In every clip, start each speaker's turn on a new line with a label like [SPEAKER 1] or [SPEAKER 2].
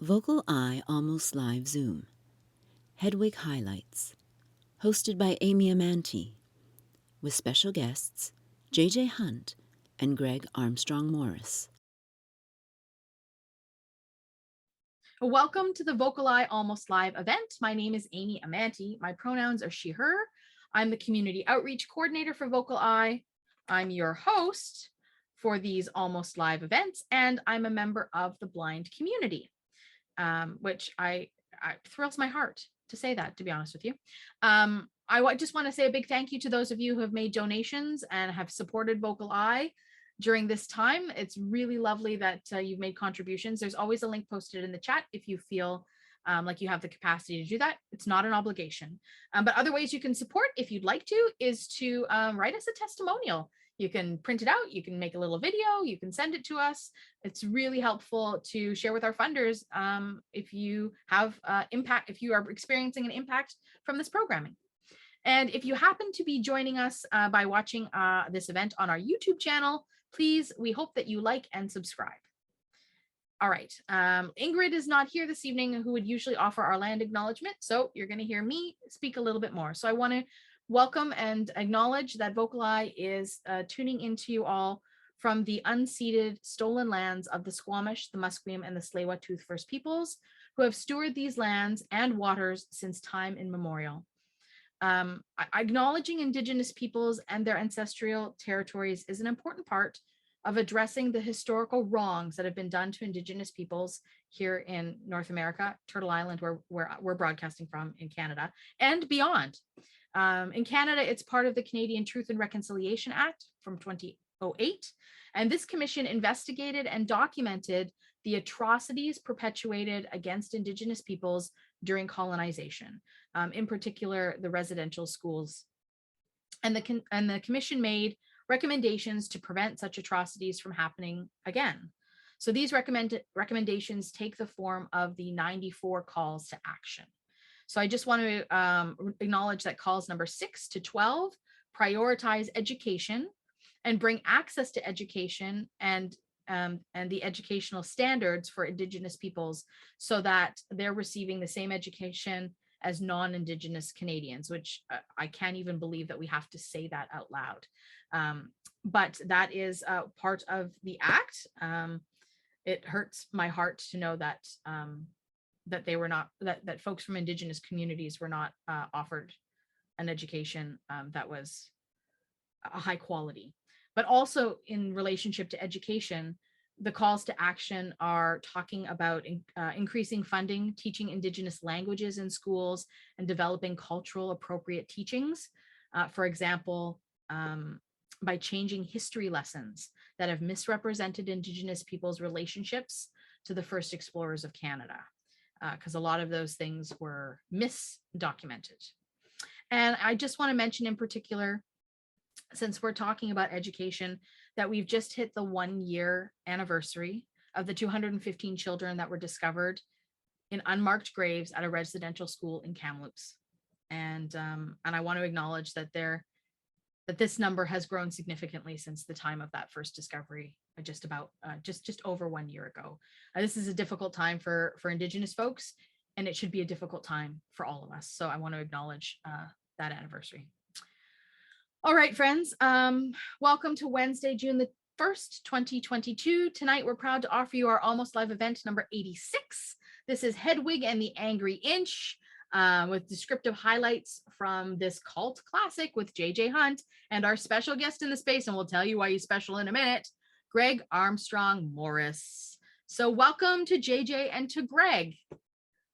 [SPEAKER 1] VocalEye Almost Live Zoom. Hedwig Highlights. Hosted by Amy Amantea. With special guests J.J. Hunt and Greg Armstrong-Morris.
[SPEAKER 2] Welcome to the VocalEye Almost Live event. My name is Amy Amantea. My pronouns are she, her. I'm the Community Outreach Coordinator for VocalEye. I'm your host for these Almost Live events, and I'm a member of the blind community, which I thrills my heart to say that, to be honest with you. I just want to say a big thank you to those of you who have made donations and have supported VocalEye during this time. It's really lovely that you've made contributions. There's always a link posted in the chat if you feel like you have the capacity to do that. It's not an obligation. But other ways you can support, if you'd like to, is to write us a testimonial. You can print it out, you can make a little video, you can send it to us. It's really helpful to share with our funders if you have impact, if you are experiencing an impact from this programming. And if you happen to be joining us by watching this event on our YouTube channel, please, we hope that you like and subscribe. All right, Ingrid is not here this evening, who would usually offer our land acknowledgement. So you're going to hear me speak a little bit more. So I want to welcome and acknowledge that VocalEye is tuning into you all from the unceded stolen lands of the Squamish, the Musqueam, and the Tsleil-Waututh First Peoples, who have stewarded these lands and waters since time immemorial. Acknowledging Indigenous peoples and their ancestral territories is an important part of addressing the historical wrongs that have been done to Indigenous peoples here in North America, Turtle Island, where we're broadcasting from in Canada, and beyond. In Canada, it's part of the Canadian Truth and Reconciliation Act from 2008, and this commission investigated and documented the atrocities perpetuated against Indigenous peoples during colonization, in particular the residential schools. And the commission made recommendations to prevent such atrocities from happening again. So these recommendations take the form of the 94 calls to action. So I just want to acknowledge that calls number 6 to 12 prioritize education and bring access to education and the educational standards for Indigenous peoples so that they're receiving the same education as non-Indigenous Canadians, which I can't even believe that we have to say that out loud. But that is part of the act. It hurts my heart to know that that they were not, that folks from Indigenous communities were not offered an education that was a high quality. But also in relationship to education, the calls to action are talking about increasing funding, teaching Indigenous languages in schools, and developing cultural appropriate teachings. For example, by changing history lessons that have misrepresented Indigenous people's relationships to the first explorers of Canada, because a lot of those things were misdocumented. And I just want to mention in particular, since we're talking about education, that we've just hit the 1-year anniversary of the 215 children that were discovered in unmarked graves at a residential school in Kamloops. And I want to acknowledge that this number has grown significantly since the time of that first discovery, just over 1 year ago. This is a difficult time for Indigenous folks, and it should be a difficult time for all of us. So I want to acknowledge that anniversary. All right, friends, welcome to Wednesday, June the 1st, 2022. Tonight, we're proud to offer you our Almost Live event number 86. This is Hedwig and the Angry Inch, with descriptive highlights from this cult classic with J.J. Hunt and our special guest in the space, and we'll tell you why he's special in a minute, Greg Armstrong-Morris. So welcome to J.J. and to Greg.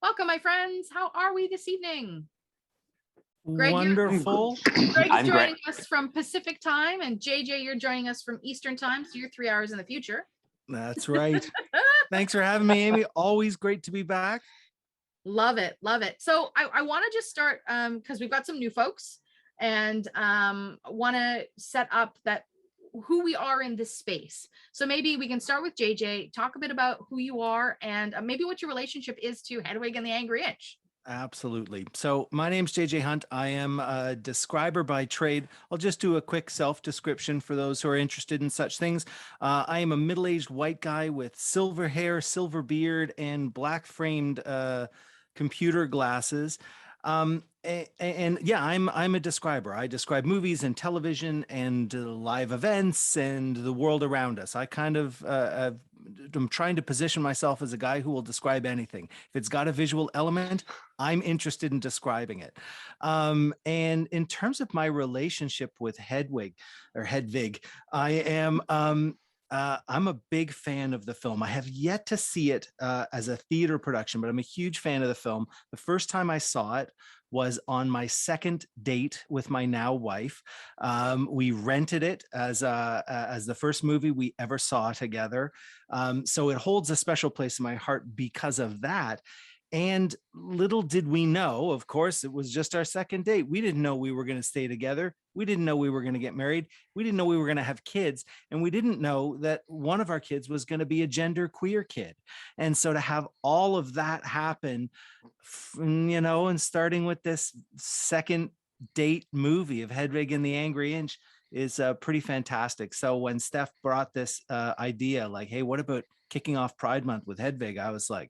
[SPEAKER 2] Welcome, my friends. How are we this evening? Greg,
[SPEAKER 3] wonderful.
[SPEAKER 2] Greg is joining us from Pacific time, and JJ, you're joining us from Eastern time, so you're 3 hours in the future.
[SPEAKER 3] That's right. Thanks for having me, Amy. Always great to be back.
[SPEAKER 2] Love it, love it. So I want to just start because we've got some new folks, and want to set up that who we are in this space. So maybe we can start with JJ, talk a bit about who you are and maybe what your relationship is to Hedwig and the Angry Inch.
[SPEAKER 3] Absolutely. So my name's JJ Hunt. I am a describer by trade. I'll just do a quick self-description for those who are interested in such things. I am a middle-aged white guy with silver hair, silver beard, and black framed computer glasses. And yeah, I'm a describer. I describe movies and television and live events and the world around us. I kind of I'm trying to position myself as a guy who will describe anything. If it's got a visual element, I'm interested in describing it. And in terms of my relationship with Hedwig, I am I'm a big fan of the film. I have yet to see it as a theater production, but I'm a huge fan of the film. The first time I saw it was on my second date with my now wife. We rented it as the first movie we ever saw together. So it holds a special place in my heart because of that. And little did we know, of course, it was just our second date. We didn't know we were going to stay together. We didn't know we were going to get married. We didn't know we were going to have kids. And we didn't know that one of our kids was going to be a gender queer kid. And so to have all of that happen, and starting with this second date movie of Hedwig and the Angry Inch is pretty fantastic. So when Steph brought this idea, like, hey, what about kicking off Pride Month with Hedwig? I was like,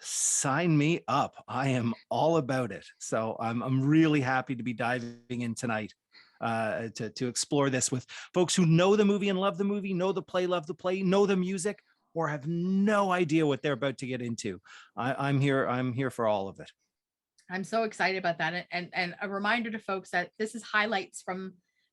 [SPEAKER 3] sign me up. I am all about it. So I'm really happy to be diving in tonight to explore this with folks who know the movie and love the movie, know the play, love the play, know the music, or have no idea what they're about to get into. I'm here for all of it.
[SPEAKER 2] I'm so excited about that. And a reminder to folks that this is highlights from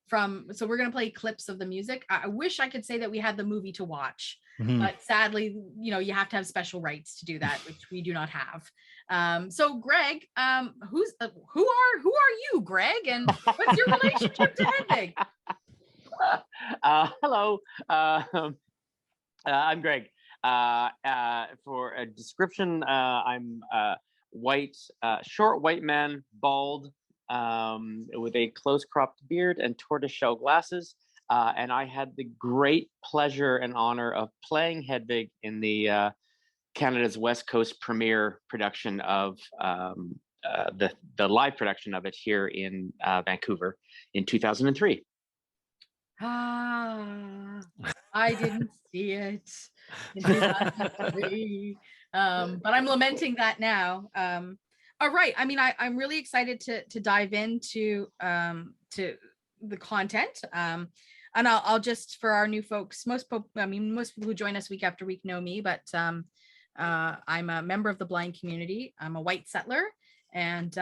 [SPEAKER 2] so we're going to play clips of the music. I wish I could say that we had the movie to watch, but sadly, you have to have special rights to do that, which we do not have. So Greg, who are you, Greg, and what's your relationship to Hedwig?
[SPEAKER 4] Hello, I'm Greg. For a description, I'm white, short white man, bald, with a close cropped beard and tortoiseshell glasses. And I had the great pleasure and honor of playing Hedwig in the Canada's West Coast premiere production of the live production of it here in Vancouver in 2003.
[SPEAKER 2] I didn't see it in 2003, but I'm lamenting that now. All right. I mean, I'm really excited to dive into to the content. And I'll just, for our new folks, most people who join us week after week know me, but I'm a member of the blind community. I'm a white settler, and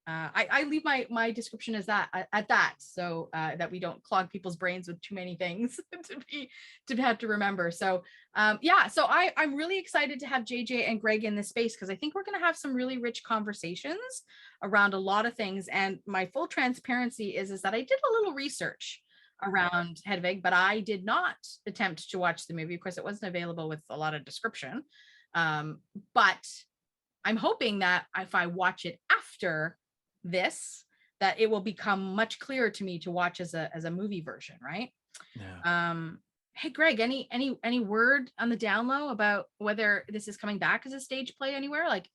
[SPEAKER 2] I leave my description as that at that, so that we don't clog people's brains with too many things to have to remember. So so I'm really excited to have JJ and Greg in this space, because I think we're going to have some really rich conversations around a lot of things. And my full transparency is that I did a little research around Hedwig, but I did not attempt to watch the movie. Of course, it wasn't available with a lot of description, but I'm hoping that if I watch it after this, that it will become much clearer to me to watch as a movie version, right? Yeah. Hey Greg, any word on the down low about whether this is coming back as a stage play anywhere? Like,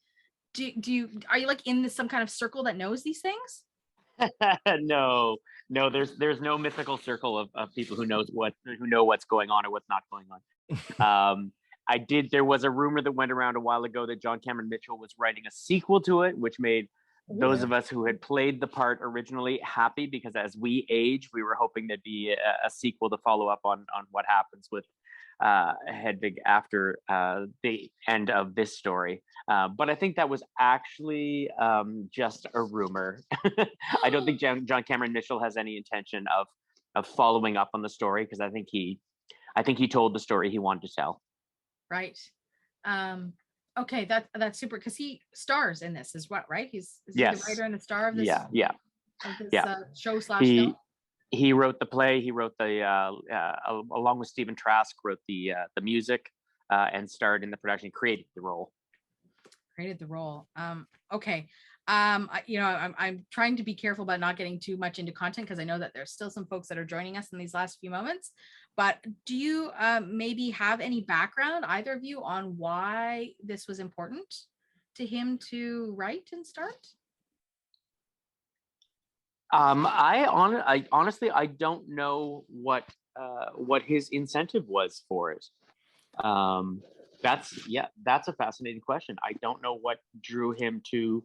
[SPEAKER 2] are you like in some kind of circle that knows these things?
[SPEAKER 4] No, there's no mythical circle of people who know what's going on or what's not going on. There was a rumor that went around a while ago that John Cameron Mitchell was writing a sequel to it, which made those of us who had played the part originally happy, because as we age, we were hoping there'd be a sequel to follow up on what happens with Hedwig after the end of this story. But I think that was actually just a rumor. I don't think John Cameron Mitchell has any intention of following up on the story, because I think he told the story he wanted to tell.
[SPEAKER 2] Right. Okay, that's super, because he stars in this as well, right? He's
[SPEAKER 4] yes.
[SPEAKER 2] The writer and the star of this. Of this show / film.
[SPEAKER 4] He wrote the play. He wrote the along with Stephen Trask, wrote the music and starred in the production. He created the role.
[SPEAKER 2] Okay. I'm trying to be careful about not getting too much into content, because I know that there's still some folks that are joining us in these last few moments. But do you maybe have any background, either of you, on why this was important to him to write and start?
[SPEAKER 4] I honestly, I don't know what his incentive was for it. That's a fascinating question. I don't know what drew him to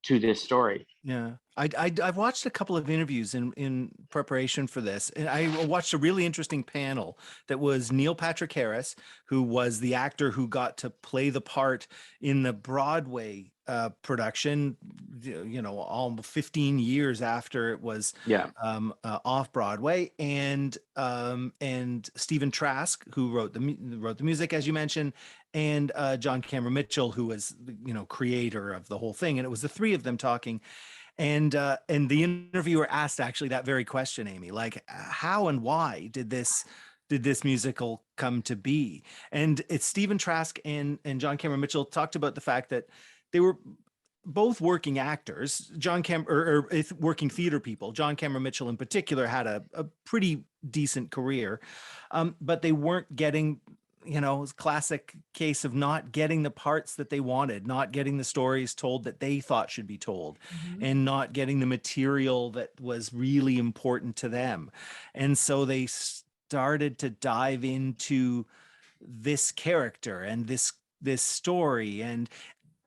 [SPEAKER 4] this story.
[SPEAKER 3] Yeah, I've watched a couple of interviews in preparation for this, and I watched a really interesting panel that was Neil Patrick Harris, who was the actor who got to play the part in the Broadway production, almost 15 years after it was
[SPEAKER 4] Yeah.
[SPEAKER 3] off Broadway, and Stephen Trask, who wrote the music, as you mentioned, and John Cameron Mitchell, who was creator of the whole thing, and it was the three of them talking. And the interviewer asked actually that very question, Amy, like how and why did this musical come to be? And it's Stephen Trask and John Cameron Mitchell talked about the fact that they were both working actors, or working theater people. John Cameron Mitchell in particular had a pretty decent career, but they weren't getting, classic case of not getting the parts that they wanted, not getting the stories told that they thought should be told, and not getting the material that was really important to them. And so they started to dive into this character and this story. And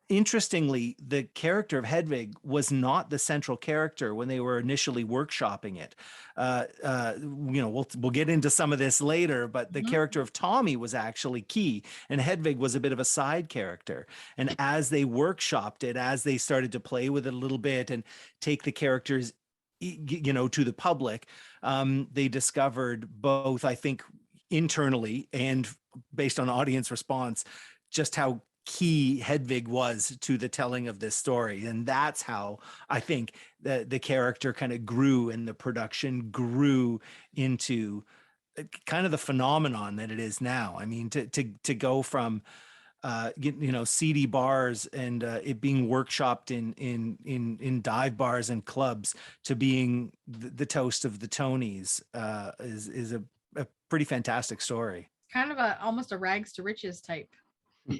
[SPEAKER 3] interestingly, the character of Hedwig was not the central character when they were initially workshopping it. We'll get into some of this later, but the character of Tommy was actually key, and Hedwig was a bit of a side character. And as they workshopped it, as they started to play with it a little bit and take the characters, to the public, they discovered both, I think, internally and based on audience response, just how key Hedwig was to the telling of this story. And that's how I think the character kind of grew and the production grew into kind of the phenomenon that it is now. I mean, to go from seedy bars and it being workshopped in dive bars and clubs to being the toast of the Tonys is a pretty fantastic story.
[SPEAKER 2] Kind of almost a rags to riches type.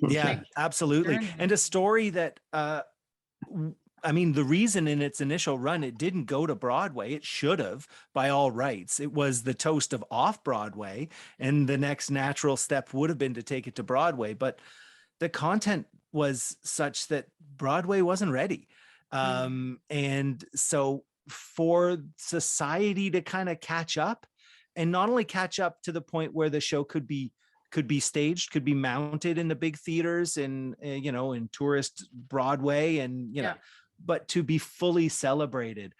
[SPEAKER 3] Yeah, absolutely.
[SPEAKER 2] journey.
[SPEAKER 3] And a story that, I mean, the reason in its initial run it didn't go to Broadway, it should have by all rights. It was the toast of off Broadway, and the next natural step would have been to take it to Broadway. But the content was such that Broadway wasn't ready. And so for society to kind of catch up, and not only catch up to the point where the show could be staged, could be mounted in the big theaters and in tourist Broadway, and but to be fully celebrated,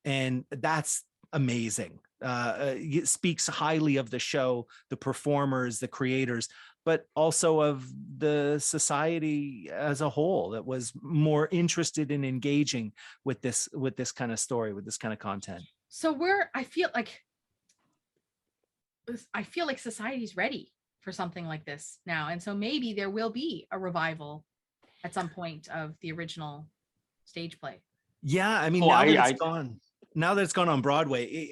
[SPEAKER 3] and that's amazing. It speaks highly of the show, the performers, the creators, but also of the society as a whole that was more interested in engaging with this kind of story, with this kind of content.
[SPEAKER 2] So I feel like society's ready for something like this now. And so maybe there will be a revival at some point of the original stage play.
[SPEAKER 3] Yeah, I mean, now that it's gone on Broadway,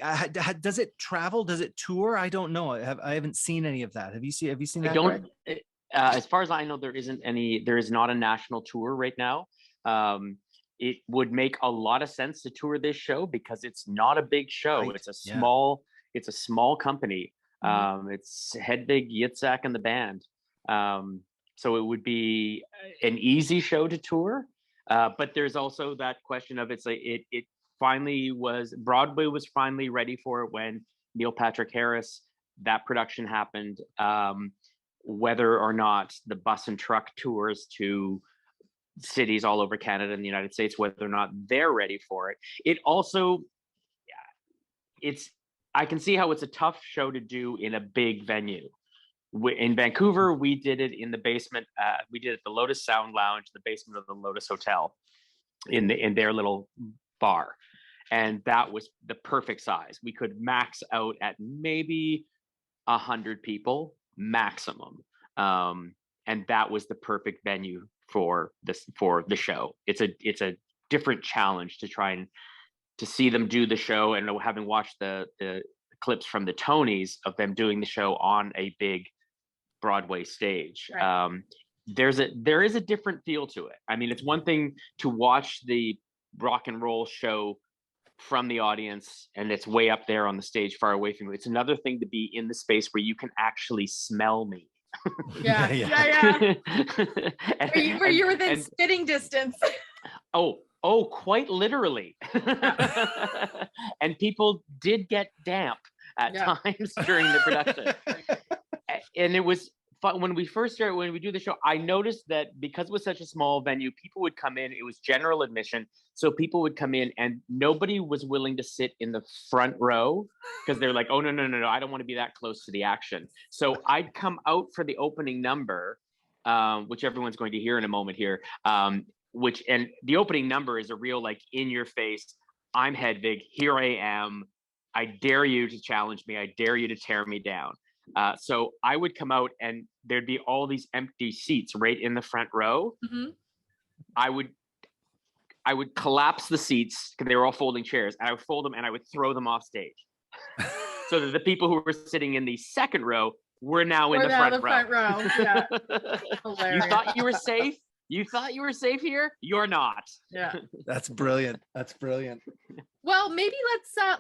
[SPEAKER 3] does it travel? Does it tour? I don't know. I haven't seen any of that. Have you seen that?
[SPEAKER 4] I don't. As far as I know, there is not a national tour right now. It would make a lot of sense to tour this show because it's not a big show. Right. It's a small company. It's Hedwig, Yitzhak, and the band. So it would be an easy show to tour. But there's also that question of it finally was, Broadway was finally ready for it when Neil Patrick Harris, that production happened. Whether or not the bus and truck tours to cities all over Canada and the United States, whether or not they're ready for it. It also, I can see how it's a tough show to do in a big venue. In Vancouver, we did it in the basement. We did it at the Lotus Sound Lounge, the basement of the Lotus Hotel, in their little bar, and that was the perfect size. We could max out at maybe 100 people maximum, and that was the perfect venue for the show. It's a different challenge to try and to see them do the show, and having watched the clips from the Tonys of them doing the show on a big Broadway stage.
[SPEAKER 2] Right.
[SPEAKER 4] there is a different feel to it. I mean, it's one thing to watch the rock and roll show from the audience and it's way up there on the stage far away from you. It's another thing to be in the space where you can actually smell me.
[SPEAKER 2] Yeah. Where you're within spitting distance.
[SPEAKER 4] Oh, quite literally. And people did get damp at times during the production. And it was fun. When we do the show, I noticed that because it was such a small venue, people would come in, it was general admission. So people would come in and nobody was willing to sit in the front row because they're like, oh, no, I don't want to be that close to the action. So I'd come out for the opening number, which everyone's going to hear in a moment here. And the opening number is a real, like, in your face, I'm Hedwig, here I am. I dare you to challenge me. I dare you to tear me down. So I would come out and there'd be all these empty seats right in the front row. Mm-hmm. I would collapse the seats because they were all folding chairs. And I would fold them and I would throw them off stage. So that the people who were sitting in the second row were now in the front row.
[SPEAKER 2] Yeah.
[SPEAKER 4] You thought you were safe? You thought you were safe here? You're not.
[SPEAKER 2] Yeah.
[SPEAKER 3] That's brilliant. That's brilliant.
[SPEAKER 2] Well, maybe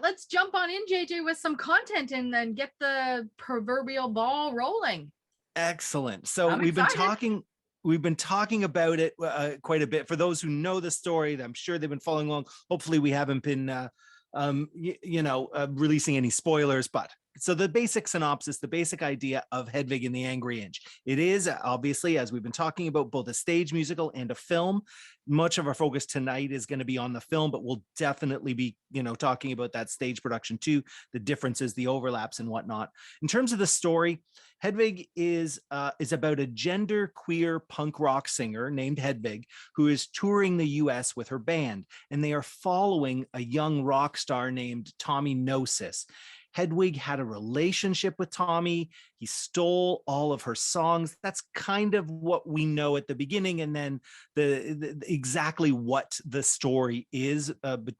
[SPEAKER 2] let's jump on in, JJ, with some content and then get the proverbial ball rolling.
[SPEAKER 3] Excellent. So we've been talking about it quite a bit. For those who know the story, I'm sure they've been following along. Hopefully we haven't been releasing any spoilers, but so the basic synopsis, the basic idea of Hedwig and the Angry Inch. It is obviously, as we've been talking about, both a stage musical and a film. Much of our focus tonight is going to be on the film, but we'll definitely be, talking about that stage production too, the differences, the overlaps and whatnot. In terms of the story, Hedwig is about a gender-queer punk rock singer named Hedwig who is touring the US with her band, and they are following a young rock star named Tommy Gnosis. Hedwig had a relationship with Tommy. He stole all of her songs. That's kind of what we know at the beginning, and then the exactly what the story is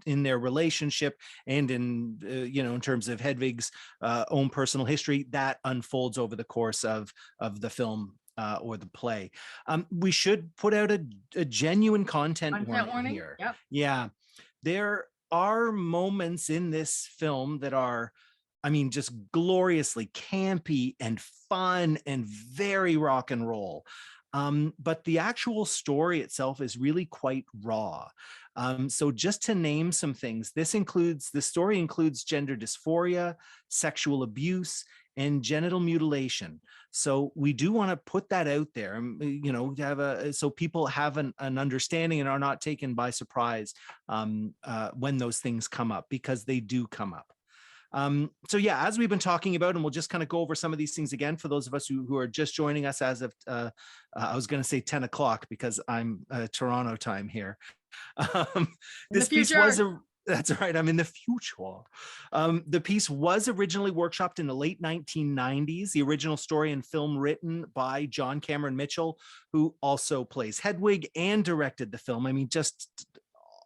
[SPEAKER 3] in their relationship and in in terms of Hedwig's own personal history that unfolds over the course of the film or the play. We should put out a genuine content warning here.
[SPEAKER 2] Yep.
[SPEAKER 3] Yeah, there are moments in this film that are, just gloriously campy and fun and very rock and roll. But the actual story itself is really quite raw. So just to name some things, the story includes gender dysphoria, sexual abuse, and genital mutilation. So we do want to put that out there, so people have an understanding and are not taken by surprise when those things come up, because they do come up. So yeah, as we've been talking about, and we'll just kind of go over some of these things again for those of us who are just joining us as of, I was going to say 10 o'clock because I'm Toronto time here. This piece that's right, I'm in the future. The piece was originally workshopped in the late 1990s. The original story and film written by John Cameron Mitchell, who also plays Hedwig and directed the film. Just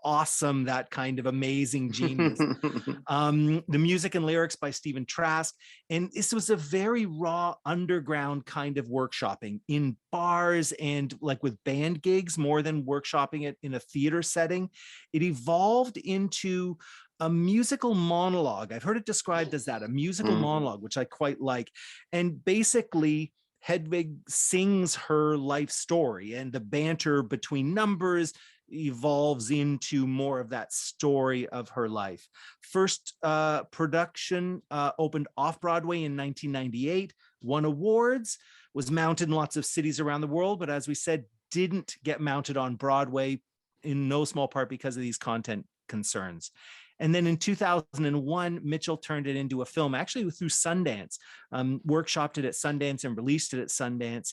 [SPEAKER 3] awesome, that kind of amazing genius. The music and lyrics by Stephen Trask, and this was a very raw underground kind of workshopping in bars and like with band gigs more than workshopping it in a theater setting. It evolved into a musical monologue. I've heard it described as that, a musical monologue, which I quite like. And basically Hedwig sings her life story, and the banter between numbers evolves into more of that story of her life. First production opened off-Broadway in 1998, won awards, was mounted in lots of cities around the world, but as we said, didn't get mounted on Broadway in no small part because of these content concerns. And then in 2001, Mitchell turned it into a film, actually through Sundance, workshopped it at Sundance and released it at Sundance,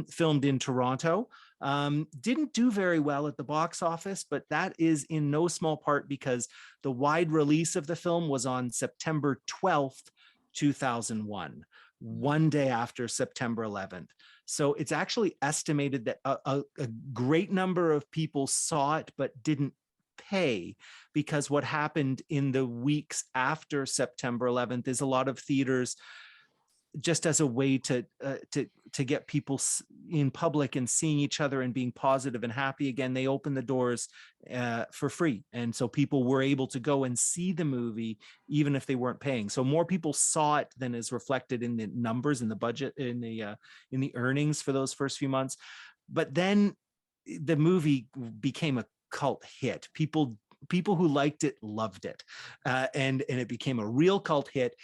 [SPEAKER 3] filmed in Toronto. Didn't do very well at the box office, but that is in no small part because the wide release of the film was on September 12th, 2001, one day after September 11th. So it's actually estimated that a great number of people saw it, but didn't pay, because what happened in the weeks after September 11th is a lot of theaters, just as a way to to get people in public and seeing each other and being positive and happy again, they opened the doors for free. And so people were able to go and see the movie, even if they weren't paying. So more people saw it than is reflected in the numbers, in the budget, in the earnings for those first few months. But then the movie became a cult hit. People who liked it loved it, and it became a real cult hit.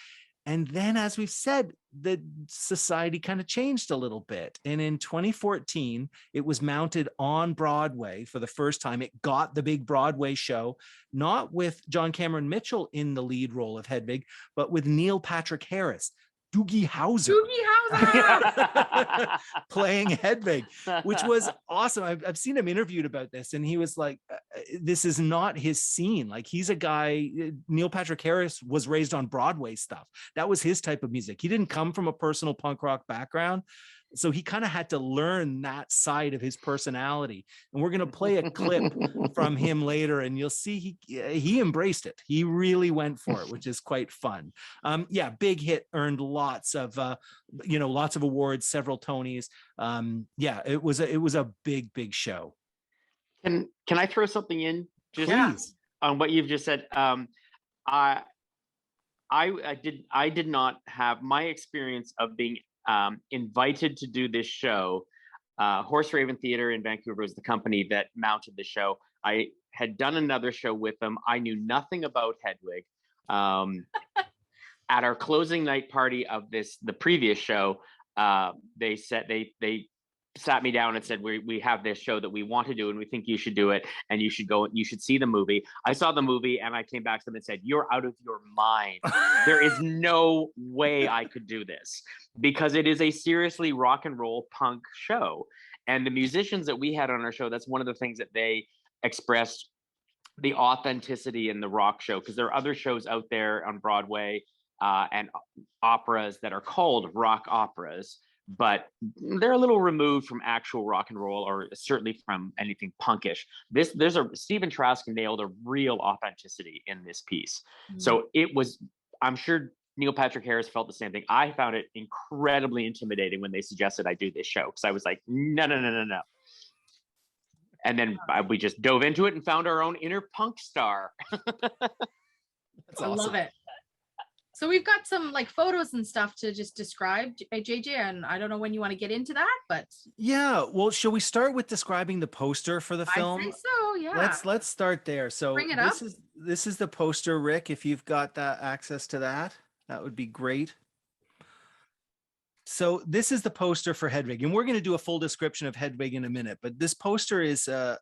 [SPEAKER 3] And then, as we've said, the society kind of changed a little bit. And in 2014, it was mounted on Broadway for the first time. It got the big Broadway show, not with John Cameron Mitchell in the lead role of Hedwig, but with Neil Patrick Harris, Doogie Howser, playing Hedwig, which was awesome. I've seen him interviewed about this, and he was like, this is not his scene. Like, he's a guy, Neil Patrick Harris was raised on Broadway stuff. That was his type of music. He didn't come from a personal punk rock background. So he kind of had to learn that side of his personality. And we're going to play a clip from him later, and you'll see he embraced it. He really went for it, which is quite fun. Yeah, big hit, earned lots of awards, several Tonys. Yeah, it was a big show.
[SPEAKER 4] Can I throw something in? Just
[SPEAKER 3] Please.
[SPEAKER 4] On what you've just said. I did not have my experience of being invited to do this show. Horse Raven Theatre in Vancouver was the company that mounted the show. I had done another show with them. I knew nothing about Hedwig. At our closing night party of the previous show, they sat me down and said, we have this show that we want to do, and we think you should do it, and you should go, you should see the movie. I saw the movie, and I came back to them and said, you're out of your mind. There is no way I could do this, because it is a seriously rock and roll punk show. And the musicians that we had on our show, that's one of the things that they expressed, the authenticity in the rock show, because there are other shows out there on Broadway and operas that are called rock operas, but they're a little removed from actual rock and roll, or certainly from anything punkish. Stephen Trask nailed a real authenticity in this piece. Mm-hmm. So it was, I'm sure Neil Patrick Harris felt the same thing. I found it incredibly intimidating when they suggested I do this show, because I was like, no. And then we just dove into it and found our own inner punk star.
[SPEAKER 3] That's awesome.
[SPEAKER 2] I love it. So we've got some like photos and stuff to just describe, JJ, and I don't know when you want to get into that, but
[SPEAKER 3] yeah, well, shall we start with describing the poster for the film?
[SPEAKER 2] I think so, yeah.
[SPEAKER 3] Let's start there. So
[SPEAKER 2] bring it up.
[SPEAKER 3] This is the poster, Rick. If you've got that access to that would be great. So this is the poster for Hedwig, and we're going to do a full description of Hedwig in a minute. But this poster is, I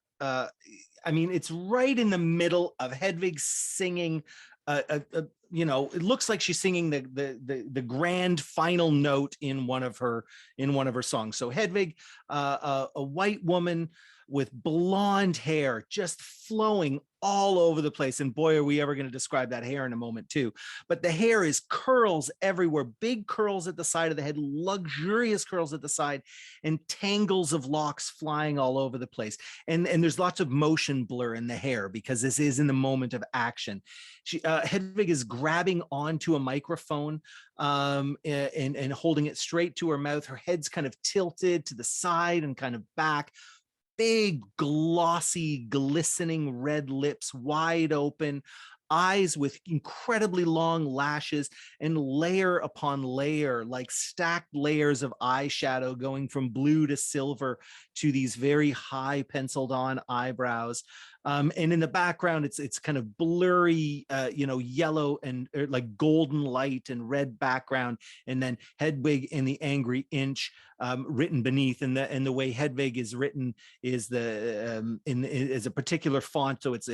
[SPEAKER 3] mean, it's right in the middle of Hedwig singing. It looks like she's singing the grand final note in one of her songs. So Hedwig, a white woman with blonde hair, just flowing all over the place. And boy, are we ever going to describe that hair in a moment too. But the hair is curls everywhere, big curls at the side of the head, luxurious curls at the side, and tangles of locks flying all over the place. And there's lots of motion blur in the hair, because this is in the moment of action. Hedwig is grabbing onto a microphone and holding it straight to her mouth. Her head's kind of tilted to the side and kind of back. Big, glossy, glistening red lips, wide open, eyes with incredibly long lashes, and layer upon layer, like stacked layers of eyeshadow going from blue to silver to these very high penciled on eyebrows. And in the background, it's kind of blurry, yellow and like golden light and red background. And then Hedwig in the Angry Inch written beneath. And the way Hedwig is written is is a particular font. So it's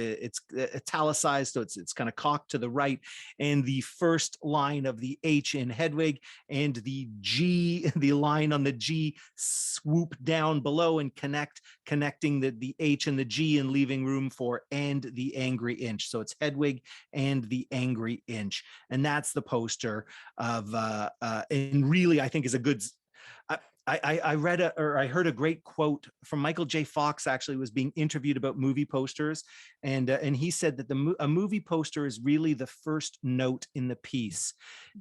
[SPEAKER 3] italicized. So it's kind of cocked to the right. And the first line of the H in Hedwig and the G, the line on the G, swoop down below and connecting the H and the G and leaving room for and the Angry Inch. So it's Hedwig and the Angry Inch. And that's the poster of, and really I think is a good, I read or I heard a great quote from Michael J. Fox, actually was being interviewed about movie posters. And he said that a movie poster is really the first note in the piece.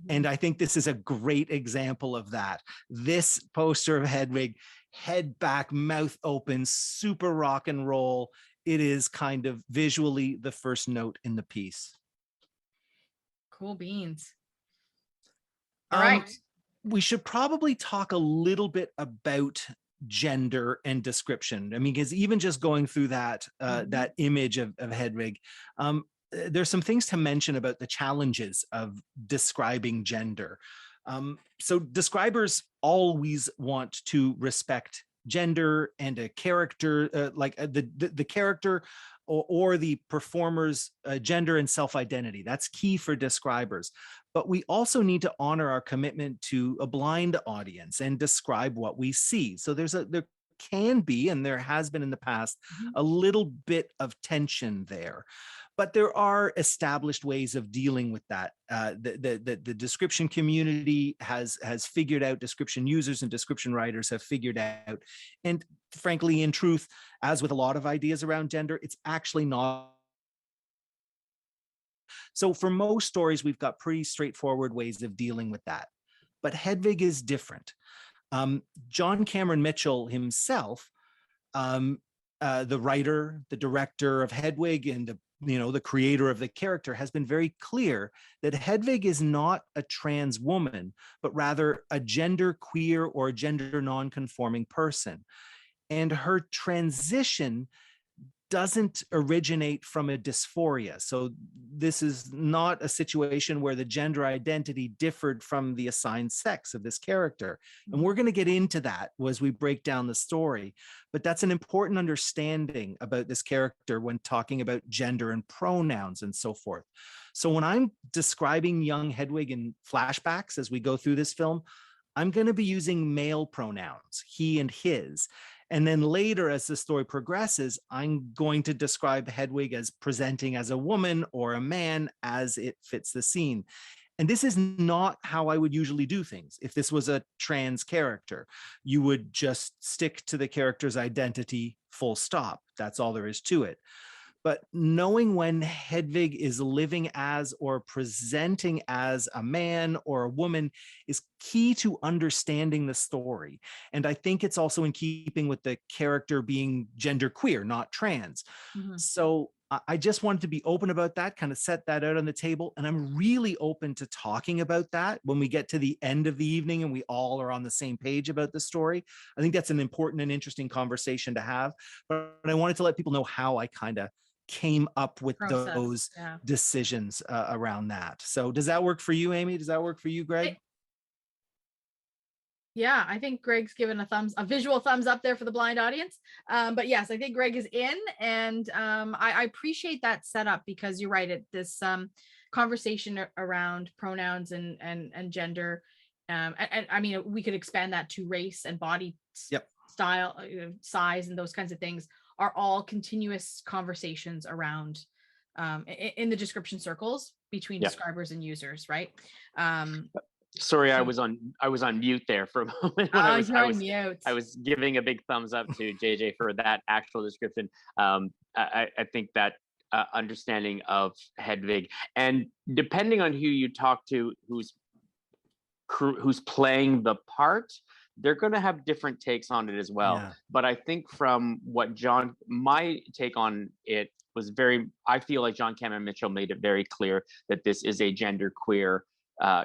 [SPEAKER 3] And I think this is a great example of that. This poster of Hedwig, head back, mouth open, super rock and roll. It is kind of visually the first note in the piece.
[SPEAKER 2] Cool beans. All right.
[SPEAKER 3] We should probably talk a little bit about gender and description. I mean, because even just going through that that image of Hedwig, there's some things to mention about the challenges of describing gender. So describers always want to respect gender and a character, like the character or the performer's gender and self-identity. That's key for describers. But we also need to honor our commitment to a blind audience and describe what we see. So there can be, and there has been in the past, a little bit of tension there. But there are established ways of dealing with that. The description community has figured out, description users and description writers have figured out. And frankly, in truth, as with a lot of ideas around gender, it's actually not. So for most stories, we've got pretty straightforward ways of dealing with that. But Hedwig is different. John Cameron Mitchell himself, the writer, the director of Hedwig, and the creator of the character, has been very clear that Hedwig is not a trans woman, but rather a gender queer or gender non-conforming person. And her transition doesn't originate from a dysphoria. So this is not a situation where the gender identity differed from the assigned sex of this character. And we're going to get into that as we break down the story. But that's an important understanding about this character when talking about gender and pronouns and so forth. So when I'm describing young Hedwig in flashbacks as we go through this film, I'm going to be using male pronouns, he and his. And then later, as the story progresses, I'm going to describe Hedwig as presenting as a woman or a man as it fits the scene. And this is not how I would usually do things. If this was a trans character, you would just stick to the character's identity, full stop. That's all there is to it. But knowing when Hedwig is living as or presenting as a man or a woman is key to understanding the story. And I think it's also in keeping with the character being genderqueer, not trans. So I just wanted to be open about that, kind of set that out on the table. And I'm really open to talking about that when we get to the end of the evening and we all are on the same page about the story. I think that's an important and interesting conversation to have. But I wanted to let people know how I kind of came up with those decisions around that. So does that work for you, Amy? Does that work for you, Greg?
[SPEAKER 2] Yeah, I think Greg's given a visual thumbs up there for the blind audience. But yes, I think Greg is in, and I appreciate that setup, because you're right. This conversation around pronouns and gender, and I mean, we could expand that to race and body style, size, and those kinds of things are all continuous conversations around in the description circles between describers and users, right?
[SPEAKER 4] Sorry, I was on mute there for a moment. When I was giving a big thumbs up to JJ for that actual description. I think that understanding of Hedwig, and depending on who you talk to, who's playing the part, they're going to have different takes on it as well. Yeah. But I think from what my take on it was I feel like John Cameron Mitchell made it very clear that this is a genderqueer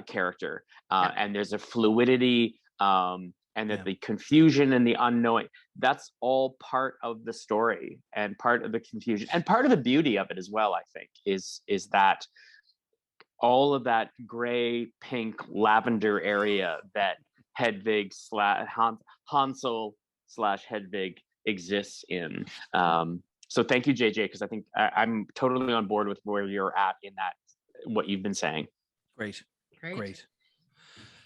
[SPEAKER 4] character, and there's a fluidity, and that the confusion and the unknowing, that's all part of the story and part of the confusion and part of the beauty of it as well. I think is that all of that gray, pink, lavender area that Hedwig Hansel / Hedwig exists in. So thank you, JJ, because I think I'm totally on board with where you're at in that, what you've been saying.
[SPEAKER 3] Great.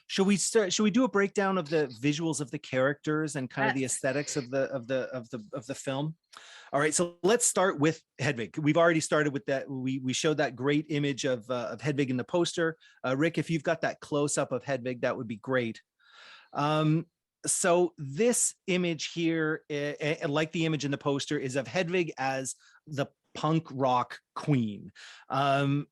[SPEAKER 3] Should we do a breakdown of the visuals of the characters and kind of the aesthetics of the film? All right, so let's start with Hedwig. We've already started with that. We showed that great image of Hedwig in the poster. Rick, if you've got that close up of Hedwig, that would be great. So this image here, like the image in the poster, is of Hedwig as the punk rock queen.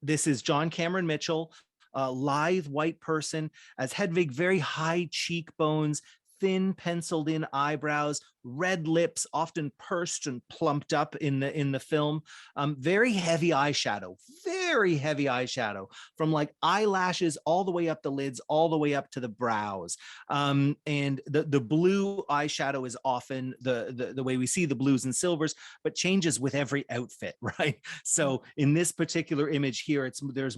[SPEAKER 3] This is John Cameron Mitchell, a lithe white person, as Hedwig, very high cheekbones, thin penciled in eyebrows, red lips, often pursed and plumped up in the film. Very heavy eyeshadow from like eyelashes all the way up the lids, all the way up to the brows. And the blue eyeshadow is often the way we see the blues and silvers, but changes with every outfit, right? So in this particular image here, there's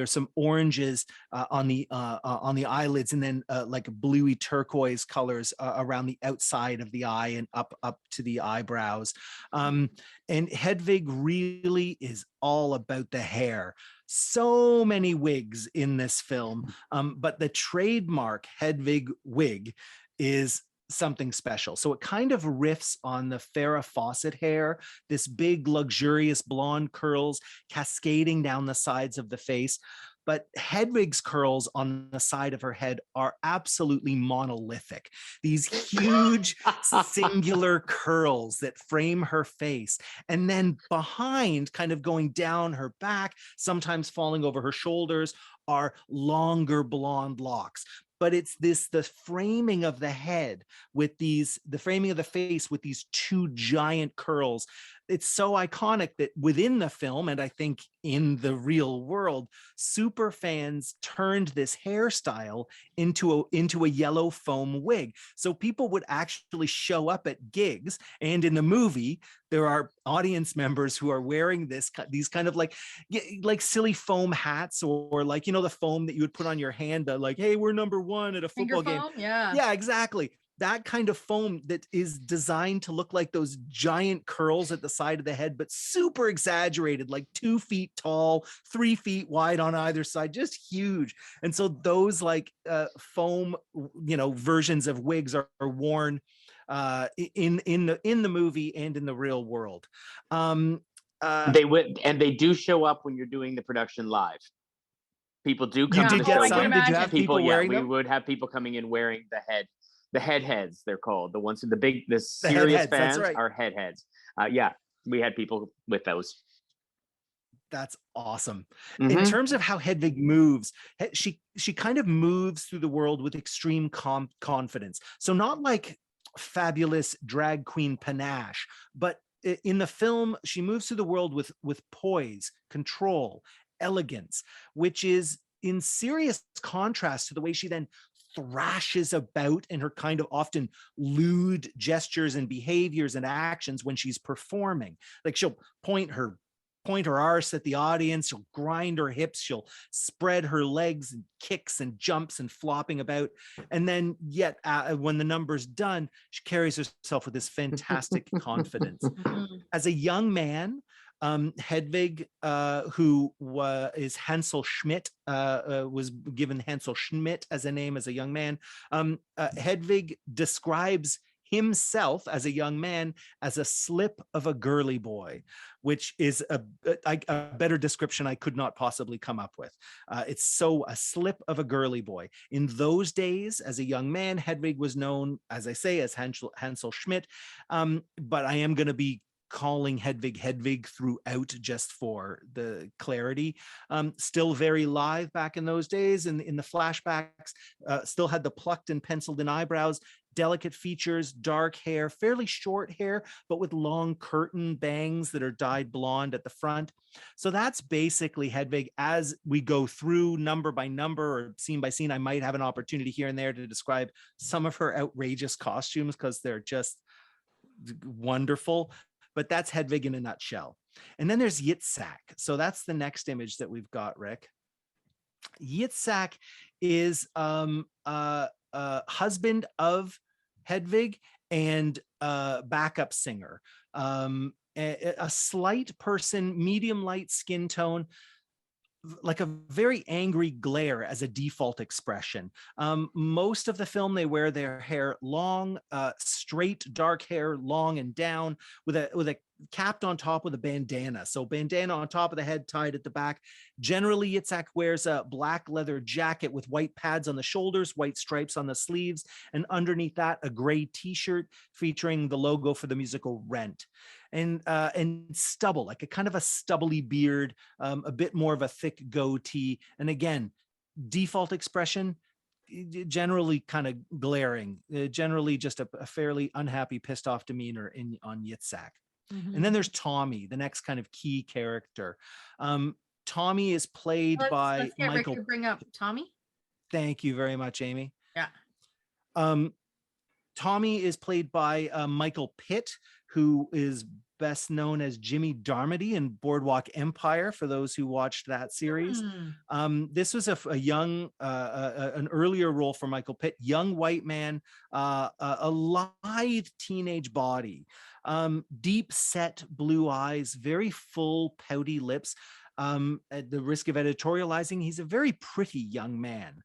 [SPEAKER 3] some oranges on the eyelids, and then like bluey turquoise colors around the outside of the eye and up to the eyebrows. And Hedwig really is all about the hair. So many wigs in this film, but the trademark Hedwig wig is something special. So it kind of riffs on the Farrah Fawcett hair, this big luxurious blonde curls cascading down the sides of the face. But Hedwig's curls on the side of her head are absolutely monolithic. These huge singular curls that frame her face. And then behind, kind of going down her back, sometimes falling over her shoulders, are longer blonde locks. But it's the framing of the head with the framing of the face with these two giant curls. It's so iconic that within the film, and I think in the real world, super fans turned this hairstyle into a yellow foam wig. So people would actually show up at gigs, and in the movie, there are audience members who are wearing these kind of like silly foam hats, or like, the foam that you would put on your hand, like, hey, we're number one at a football game. Yeah, exactly. That kind of foam that is designed to look like those giant curls at the side of the head, but super exaggerated, like 2 feet tall, 3 feet wide on either side, just huge. And so those like foam, versions of wigs are worn in the movie and in the real world.
[SPEAKER 4] They do show up when you're doing the production live. People do come to the show.
[SPEAKER 3] Did you have people wearing them?
[SPEAKER 4] We would have people coming in wearing the head heads, they're called. The ones with the serious fans are head heads. Yeah, we had people with those.
[SPEAKER 3] That's awesome. In terms of how Hedwig moves, she kind of moves through the world with extreme confidence. So not like fabulous drag queen panache, but in the film, she moves through the world with poise, control, elegance, which is in serious contrast to the way she then thrashes about in her kind of often lewd gestures and behaviors and actions when she's performing. Like, she'll point her arse at the audience, she'll grind her hips, she'll spread her legs and kicks and jumps and flopping about. And then yet when the number's done, she carries herself with this fantastic confidence. As a young man, Hedwig, who is Hansel Schmidt, was given Hansel Schmidt as a name as a young man. Hedwig describes himself as a young man as a slip of a girly boy, which is a better description I could not possibly come up with. It's so a slip of a girly boy. In those days, as a young man, Hedwig was known, as I say, as Hansel Schmidt, but I am going to be calling Hedwig throughout just for the clarity. Still very live back in those days, and in the flashbacks, still had the plucked and penciled in eyebrows, delicate features, dark hair, fairly short hair, but with long curtain bangs that are dyed blonde at the front. So that's basically Hedwig. As we go through number by number or scene by scene, I might have an opportunity here and there to describe some of her outrageous costumes because they're just wonderful. But that's Hedwig in a nutshell. And then there's Yitzhak. So that's the next image that we've got, Rick. Yitzhak is husband of Hedwig and backup singer. A slight person, medium light skin tone, like a very angry glare as a default expression. Most of the film, they wear their hair long, straight, dark hair, long and down, with a capped on top with a bandana. So bandana on top of the head, tied at the back. Generally, Yitzhak wears a black leather jacket with white pads on the shoulders, white stripes on the sleeves, and underneath that, a gray t-shirt featuring the logo for the musical Rent. And stubble, like a kind of a stubbly beard, a bit more of a thick goatee. And again, default expression, generally kind of glaring, generally just a fairly unhappy, pissed off demeanor on Yitzhak. And then there's Tommy, the next kind of key character. Tommy is played by
[SPEAKER 2] let's get Rick
[SPEAKER 3] Michael.
[SPEAKER 2] to bring up Tommy.
[SPEAKER 3] Thank you very much, Amy.
[SPEAKER 2] Yeah.
[SPEAKER 3] Tommy is played by Michael Pitt, who is best known as Jimmy Darmody in Boardwalk Empire, for those who watched that series. This was a young, an earlier role for Michael Pitt, young white man, a lithe teenage body, deep set blue eyes, very full pouty lips. At the risk of editorializing, he's a very pretty young man.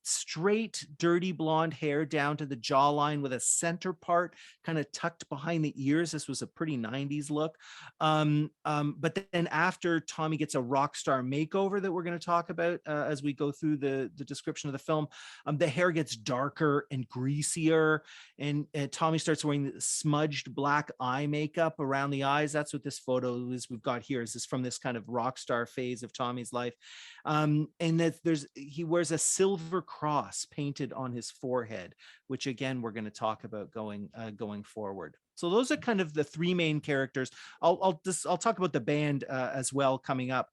[SPEAKER 3] Straight, dirty blonde hair down to the jawline with a center part kind of tucked behind the ears. This was a pretty 90s look. But then after Tommy gets a rock star makeover that we're going to talk about as we go through the description of the film, the hair gets darker and greasier, and Tommy starts wearing smudged black eye makeup around the eyes. That's what this photo is we've got here. Is this from this kind of rock star phase of Tommy's life? And that he wears a silver cross painted on his forehead, which again we're going to talk about going forward. So those are kind of the three main characters. I'll talk about the band as well coming up.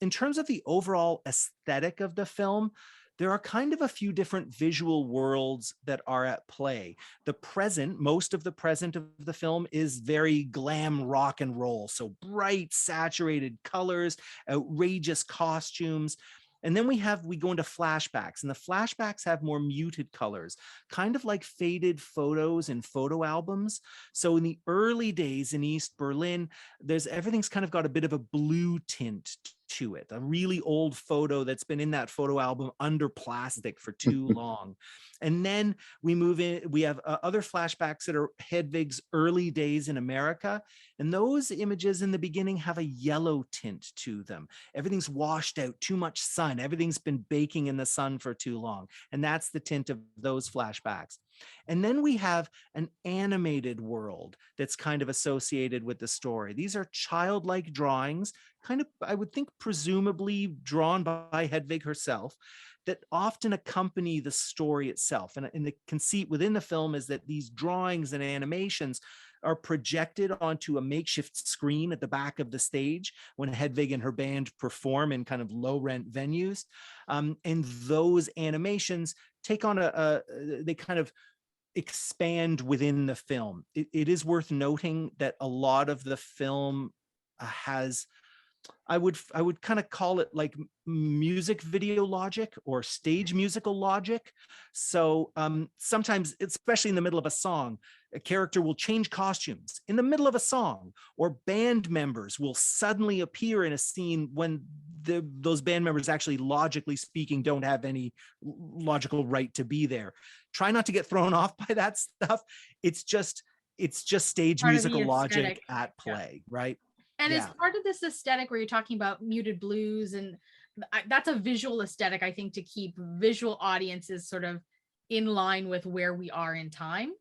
[SPEAKER 3] In terms of the overall aesthetic of the film, there are kind of a few different visual worlds that are at play. Most of the present of the film is very glam rock and roll. So bright, saturated colors, outrageous costumes. And then we go into flashbacks, and the flashbacks have more muted colors, kind of like faded photos in photo albums. So in the early days in East Berlin, everything's kind of got a bit of a blue tint to it, a really old photo that's been in that photo album under plastic for too long. And then we move in, we have other flashbacks that are Hedwig's early days in America. And those images in the beginning have a yellow tint to them. Everything's washed out, too much sun. Everything's been baking in the sun for too long. And that's the tint of those flashbacks. And then we have an animated world that's kind of associated with the story. These are childlike drawings, kind of, I would think, presumably drawn by Hedwig herself, that often accompany the story itself. And the conceit within the film is that these drawings and animations are projected onto a makeshift screen at the back of the stage when Hedwig and her band perform in kind of low-rent venues. And those animations take on they kind of expand within the film. It is worth noting that a lot of the film has, I would kind of call it like music video logic or stage musical logic. So sometimes, especially in the middle of a song, a character will change costumes in the middle of a song, or band members will suddenly appear in a scene when those band members, actually logically speaking, don't have any logical right to be there. Try not to get thrown off by that stuff. It's just stage
[SPEAKER 2] Part of
[SPEAKER 3] musical
[SPEAKER 2] the
[SPEAKER 3] logic
[SPEAKER 2] aesthetic.
[SPEAKER 3] at play, right?
[SPEAKER 2] And
[SPEAKER 3] Yeah.
[SPEAKER 2] as part of this aesthetic where you're talking about muted blues, and that's a visual aesthetic, I think, to keep visual audiences sort of in line with where we are in time.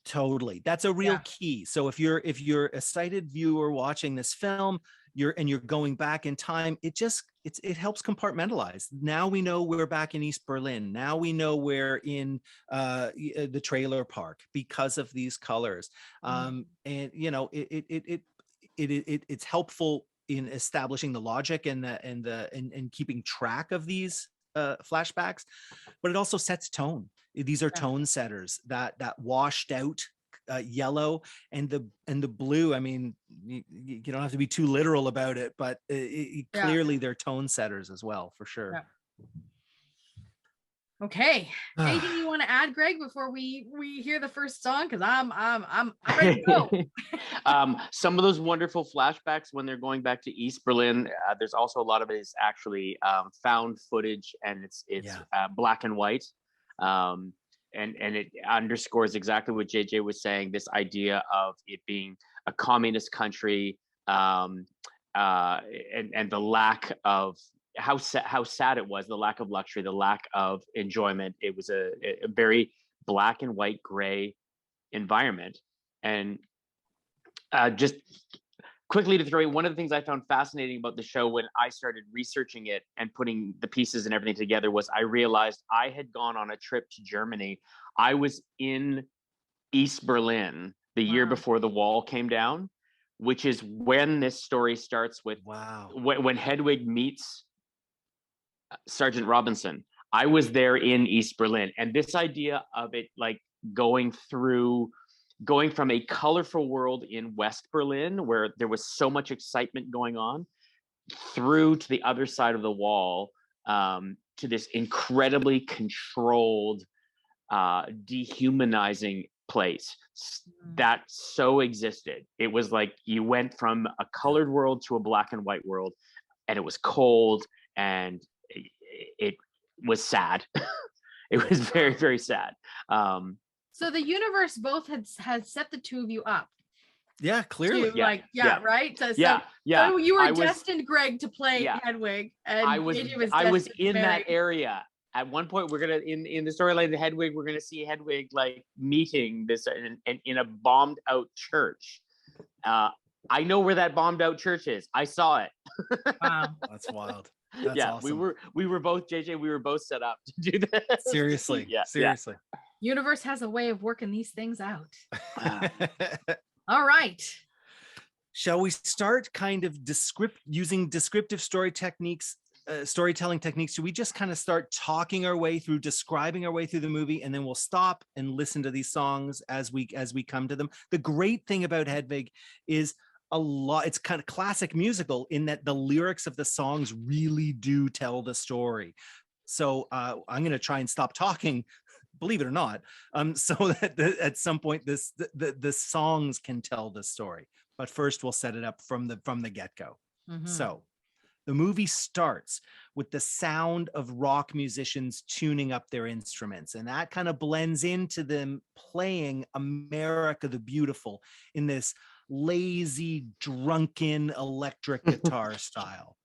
[SPEAKER 3] Totally. That's a real key. So if you're a sighted viewer watching this film, you're going back in time, it helps compartmentalize. Now we know we're back in East Berlin. Now we know we're in the trailer park because of these colors. And you know, it's helpful in establishing the logic and keeping track of these flashbacks, but it also sets tone. These are tone setters, that washed out yellow and the blue. I mean, you don't have to be too literal about it, but clearly they're tone setters as well, for sure.
[SPEAKER 2] Yeah. Okay. Anything you want to add, Greg, before we hear the first song? Because I'm ready to go.
[SPEAKER 4] Some of those wonderful flashbacks when they're going back to East Berlin. There's also a lot of it is actually found footage, and it's black and white. And it underscores exactly what JJ was saying, this idea of it being a communist country, and the lack of how sad it was, the lack of luxury, the lack of enjoyment. It was a very black and white, gray environment. And just quickly to throw in, one of the things I found fascinating about the show when I started researching it and putting the pieces and everything together was I realized I had gone on a trip to Germany. I was in East Berlin the year before the wall came down, which is when this story starts with when Hedwig meets Sergeant Robinson. I was there in East Berlin, and this idea of it like going from a colorful world in West Berlin where there was so much excitement going on through to the other side of the wall, to this incredibly controlled, dehumanizing place that so existed. It was like you went from a colored world to a black and white world, and it was cold and it was sad. It was very, very sad.
[SPEAKER 2] So the universe both had set the two of you up.
[SPEAKER 3] Yeah, clearly.
[SPEAKER 2] Right. So
[SPEAKER 3] yeah.
[SPEAKER 2] So you were destined, Greg, to play Hedwig, and
[SPEAKER 4] I was in that area. At one point, we're gonna in the storyline of Hedwig, we're gonna see Hedwig like meeting this in a bombed out church. I know where that bombed out church is. I saw it.
[SPEAKER 2] Wow,
[SPEAKER 3] that's wild. That's awesome.
[SPEAKER 4] We were both JJ. We were both set up to do that.
[SPEAKER 3] Seriously. Seriously.
[SPEAKER 2] Universe has a way of working these things out. All right.
[SPEAKER 3] Shall we start kind of using descriptive storytelling techniques? Should we just kind of start talking our way through, describing our way through the movie, and then we'll stop and listen to these songs as we come to them? The great thing about Hedwig is it's kind of classic musical in that the lyrics of the songs really do tell the story. So I'm going to try and stop talking, believe it or not, so that at some point the songs can tell the story. But first we'll set it up from the get-go. So the movie starts with the sound of rock musicians tuning up their instruments, and that kind of blends into them playing America the Beautiful in this lazy, drunken electric guitar style.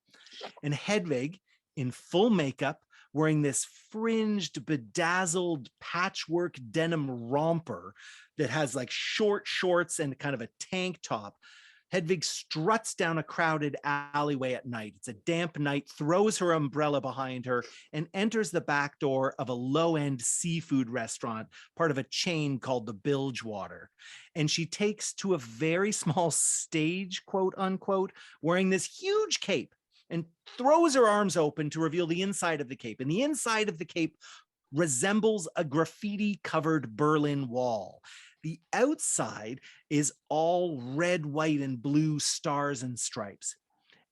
[SPEAKER 3] And Hedwig, in full makeup, wearing this fringed, bedazzled patchwork denim romper that has like short shorts and kind of a tank top, Hedwig struts down a crowded alleyway at night. It's a damp night, throws her umbrella behind her, and enters the back door of a low-end seafood restaurant, part of a chain called the Bilgewater. And she takes to a very small stage, quote unquote, wearing this huge cape, and throws her arms open to reveal the inside of the cape. And the inside of the cape resembles a graffiti-covered Berlin Wall. The outside is all red, white, and blue stars and stripes.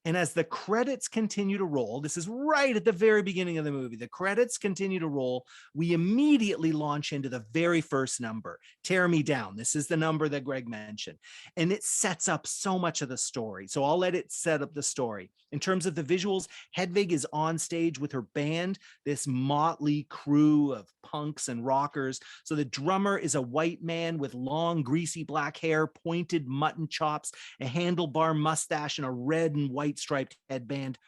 [SPEAKER 3] And as the credits continue to roll, this is right at the very beginning of the movie, the credits continue to roll, we immediately launch into the very first number, Tear Me Down. This is the number that Greg mentioned. And it sets up so much of the story. So I'll let it set up the story. In terms of the visuals, Hedwig is on stage with her band, this motley crew of punks and rockers. So the drummer is a white man with long, greasy black hair, pointed mutton chops, a handlebar mustache, and a red and white striped headband.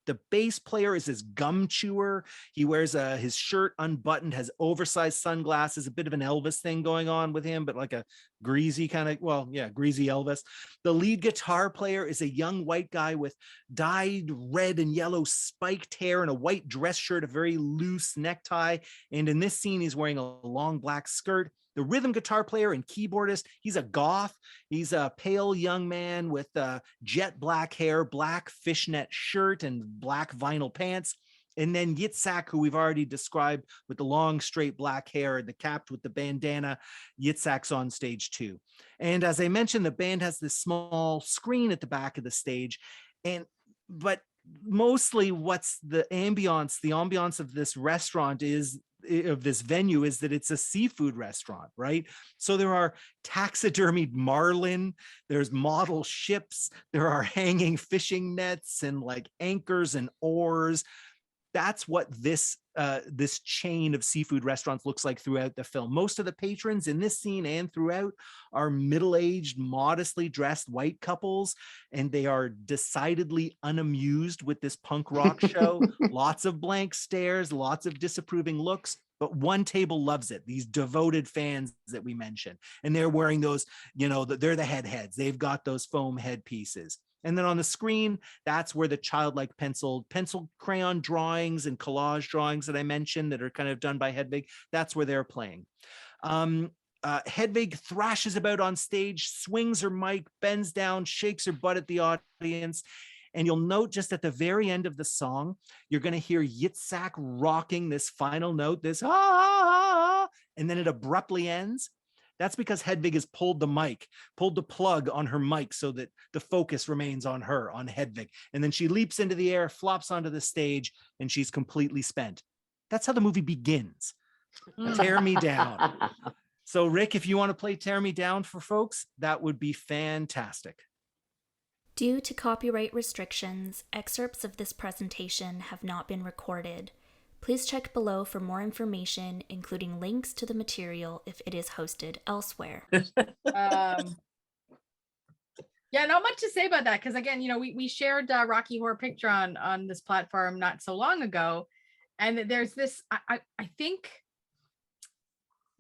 [SPEAKER 3] The bass player is his gum chewer. He wears his shirt unbuttoned, has oversized sunglasses, a bit of an Elvis thing going on with him, but like a greasy kind of, greasy Elvis. The lead guitar player is a young white guy with dyed red and yellow spiked hair and a white dress shirt, a very loose necktie. And in this scene, he's wearing a long black skirt. The rhythm guitar player and keyboardist, he's a goth. He's a pale young man with jet black hair, black fishnet shirt, and black vinyl pants. And then Yitzhak, who we've already described with the long, straight black hair and the capped with the bandana, Yitzhak's on stage too. And as I mentioned, the band has this small screen at the back of the stage. But mostly what's the ambiance of this restaurant of this venue is that it's a seafood restaurant, right? So there are taxidermied marlin, there's model ships, there are hanging fishing nets and like anchors and oars. That's what this this chain of seafood restaurants looks like throughout the film. Most of the patrons in this scene and throughout are middle-aged, modestly dressed white couples, and they are decidedly unamused with this punk rock show. Lots of blank stares, lots of disapproving looks, but one table loves it. These devoted fans that we mentioned, and they're wearing those, they're the heads. They've got those foam headpieces. And then on the screen, that's where the childlike pencil crayon drawings and collage drawings that I mentioned that are kind of done by Hedwig, that's where they're playing. Hedwig thrashes about on stage, swings her mic, bends down, shakes her butt at the audience. And you'll note just at the very end of the song, you're going to hear Yitzhak rocking this final note, this and then it abruptly ends. That's because Hedwig has pulled the plug on her mic so that the focus remains on her, on Hedwig. And then she leaps into the air, flops onto the stage, and she's completely spent. That's how the movie begins. Tear Me Down. So Rick, if you want to play Tear Me Down for folks, that would be fantastic.
[SPEAKER 5] Due to copyright restrictions, excerpts of this presentation have not been recorded. Please check below for more information, including links to the material if it is hosted elsewhere.
[SPEAKER 2] Yeah, not much to say about that, because again, we shared Rocky Horror Picture on this platform not so long ago, and there's this, I think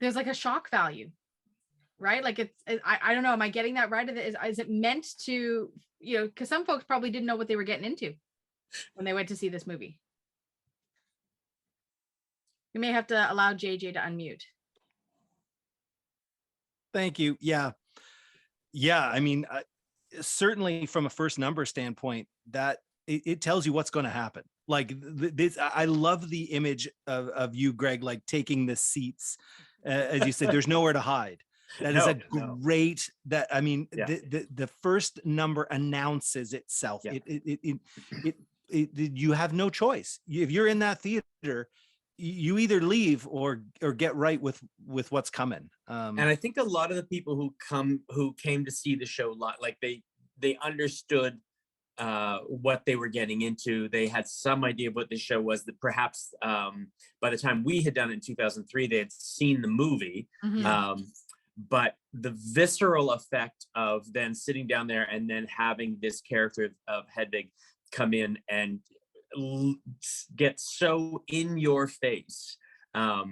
[SPEAKER 2] there's like a shock value, right? Like I don't know, am I getting that right? Is it meant to, because some folks probably didn't know what they were getting into when they went to see this movie. You may have to allow JJ to unmute.
[SPEAKER 3] Thank you. Yeah. I mean, certainly from a first number standpoint, that it tells you what's going to happen. Like this, I love the image of you, Greg, like taking the seats. As you said, there's nowhere to hide. That is great. That, I mean, the first number announces itself. Yeah. You have no choice. If you're in that theater, you either leave or get right with what's coming.
[SPEAKER 6] And I think a lot of the people who came to see the show, like they understood what they were getting into. They had some idea of what the show was. That perhaps by the time we had done it in 2003, they had seen the movie. Mm-hmm. But the visceral effect of then sitting down there and then having this character of Hedwig come in and get so in your face. I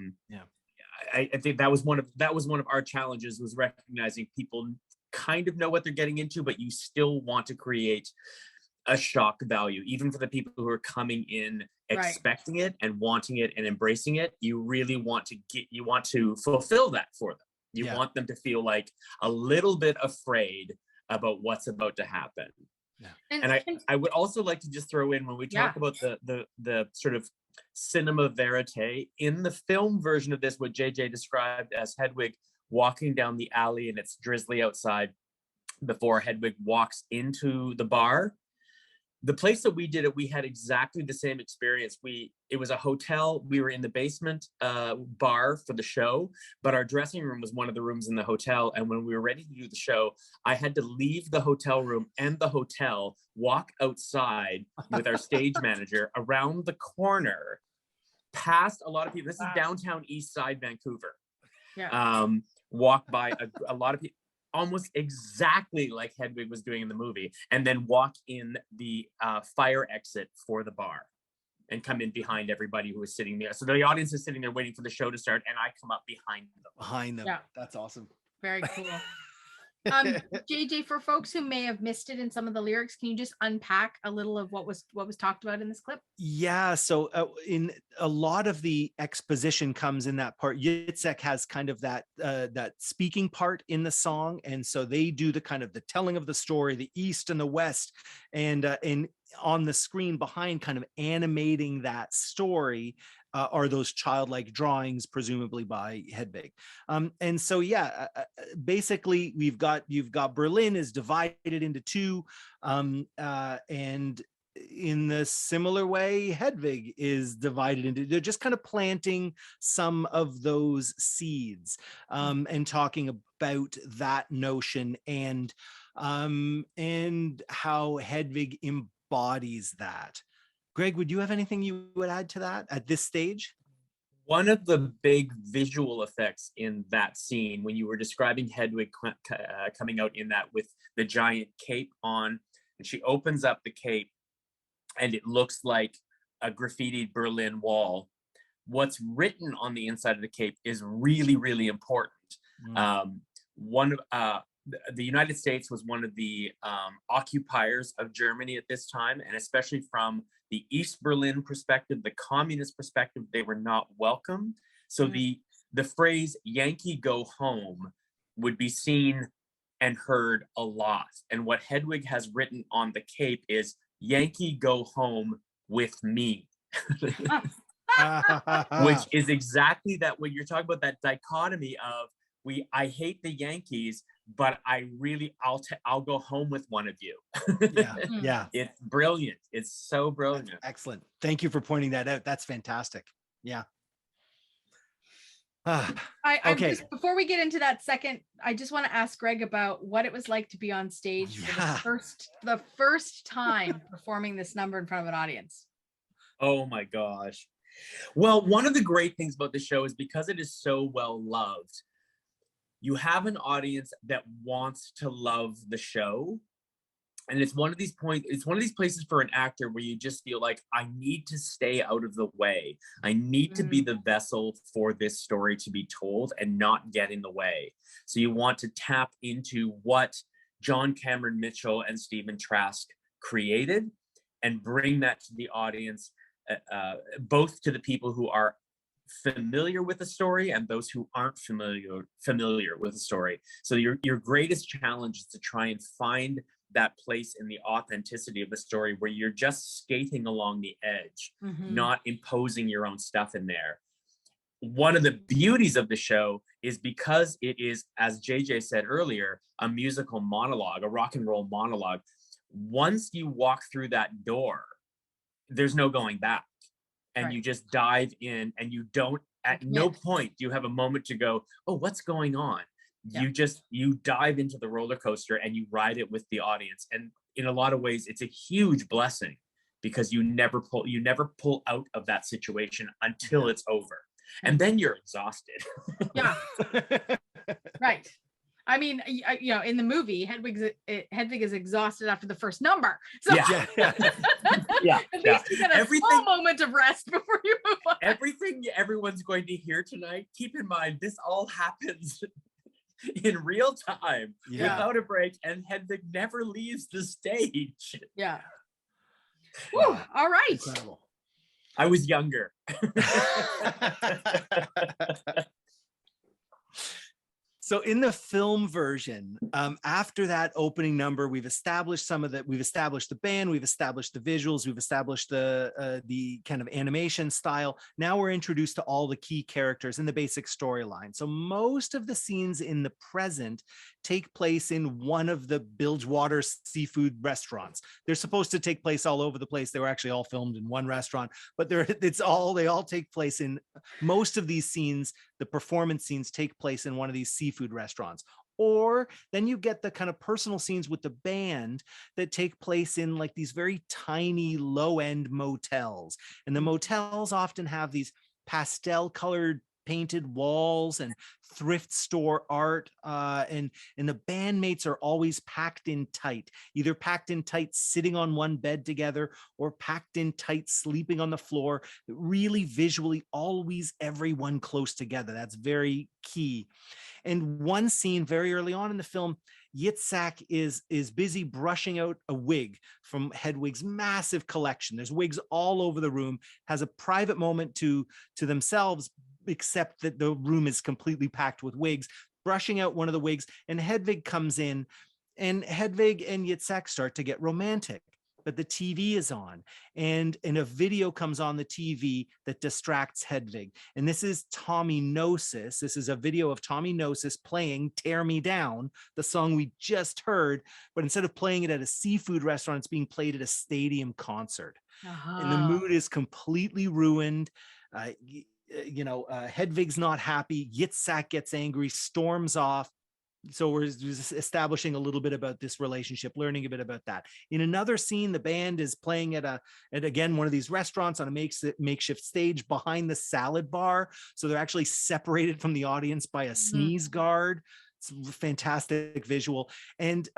[SPEAKER 6] think that was one of our challenges, was recognizing people kind of know what they're getting into, but you still want to create a shock value, even for the people who are coming in expecting it and wanting it and embracing it. You really want to fulfill that for them. You want them to feel like a little bit afraid about what's about to happen. Yeah. And I would also like to just throw in, when we talk about the sort of cinema verite, in the film version of this, what JJ described as Hedwig walking down the alley and it's drizzly outside before Hedwig walks into the bar. The place that we did it, we had exactly the same experience. It was a hotel. We were in the basement bar for the show, but our dressing room was one of the rooms in the hotel. And when we were ready to do the show, I had to leave the hotel room and the hotel, walk outside with our stage manager around the corner, past a lot of people. This is downtown East Side Vancouver. Yeah. Walk by a lot of people, almost exactly like Hedwig was doing in the movie, and then walk in the fire exit for the bar and come in behind everybody who was sitting there. So the audience is sitting there waiting for the show to start, and I come up behind them.
[SPEAKER 2] Yeah.
[SPEAKER 3] That's awesome.
[SPEAKER 2] Very cool. JJ, for folks who may have missed it in some of the lyrics, can you just unpack a little of what was talked about in this clip?
[SPEAKER 3] Yeah, so in a lot of the exposition comes in that part. Yitzhak has kind of that speaking part in the song, and so they do the kind of the telling of the story, the East and the West, and on the screen behind, kind of animating that story, are those childlike drawings, presumably by Hedwig. And so, basically you've got Berlin is divided into two, and in the similar way, Hedwig is divided into, they're just kind of planting some of those seeds, and talking about that notion, and how Hedwig embodies that. Greg, would you have anything you would add to that at this stage?
[SPEAKER 6] One of the big visual effects in that scene, when you were describing Hedwig coming out in that with the giant cape on, and she opens up the cape and it looks like a graffitied Berlin Wall. What's written on the inside of the cape is really, really important. The United States was one of the occupiers of Germany at this time, and especially from the East Berlin perspective, the communist perspective, they were not welcome. So the phrase "Yankee go home" would be seen and heard a lot. And what Hedwig has written on the cape is "Yankee go home with me." Which is exactly that, when you're talking about that dichotomy of I hate the Yankees, but I'll go home with one of you.
[SPEAKER 3] Yeah.
[SPEAKER 6] It's brilliant. It's so brilliant.
[SPEAKER 3] That's excellent. Thank you for pointing that out. That's fantastic. Yeah. Okay.
[SPEAKER 2] Before we get into that second, I just want to ask Greg about what it was like to be on stage for the first time performing this number in front of an audience.
[SPEAKER 6] Oh my gosh. Well, one of the great things about the show is because it is so well loved, you have an audience that wants to love the show. And it's one of these places for an actor where you just feel like, I need to stay out of the way. I need to be the vessel for this story to be told and not get in the way. So you want to tap into what John Cameron Mitchell and Stephen Trask created and bring that to the audience, both to the people who are familiar with the story and those who aren't familiar with the story. So your greatest challenge is to try and find that place in the authenticity of the story where you're just skating along the edge, not imposing your own stuff in there. One of the beauties of the show is because it is, as JJ said earlier, a musical monologue, a rock and roll monologue. Once you walk through that door, there's no going back. And you just dive in, and you don't, at no point do you have a moment to go, oh, what's going on? You dive into the roller coaster and you ride it with the audience. And in a lot of ways, it's a huge blessing because you never pull out of that situation until it's over. And then you're exhausted.
[SPEAKER 2] Yeah. Right. I mean, in the movie, Hedwig is exhausted after the first number. So at least you get a small moment of rest before you move on.
[SPEAKER 6] Everything everyone's going to hear tonight, keep in mind, this all happens in real time without a break, and Hedwig never leaves the stage.
[SPEAKER 2] Yeah. Woo, all right.
[SPEAKER 3] Incredible.
[SPEAKER 6] I was younger.
[SPEAKER 3] So in the film version, after that opening number, we've established we've established the band, we've established the visuals, we've established the kind of animation style. Now we're introduced to all the key characters and the basic storyline. So most of the scenes in the present take place in one of the Bilgewater seafood restaurants. They're supposed to take place all over the place. They were actually all filmed in one restaurant, but they all take place in most of these scenes. The performance scenes take place in one of these seafood restaurants. Or then you get the kind of personal scenes with the band that take place in like these very tiny low-end motels. And the motels often have these pastel colored painted walls and thrift store art, and the bandmates are always packed in tight, either packed in tight sitting on one bed together or packed in tight sleeping on the floor. Really visually, always everyone close together. That's very key. And one scene very early on in the film, Yitzhak is busy brushing out a wig from Hedwig's massive collection. There's wigs all over the room, has a private moment to themselves, except that the room is completely packed with wigs, brushing out one of the wigs, and Hedwig comes in, and Hedwig and Yitzhak start to get romantic. But the TV is on, and a video comes on the TV that distracts Hedwig. And this is Tommy Gnosis. This is a video of Tommy Gnosis playing Tear Me Down, the song we just heard, but instead of playing it at a seafood restaurant, it's being played at a stadium concert. And the mood is completely ruined. Hedwig's not happy. Yitzhak gets angry, storms off. So we're just establishing a little bit about this relationship, learning a bit about that. In another scene, the band is playing at again, one of these restaurants on a makeshift stage behind the salad bar. So they're actually separated from the audience by a sneeze guard. It's a fantastic visual. And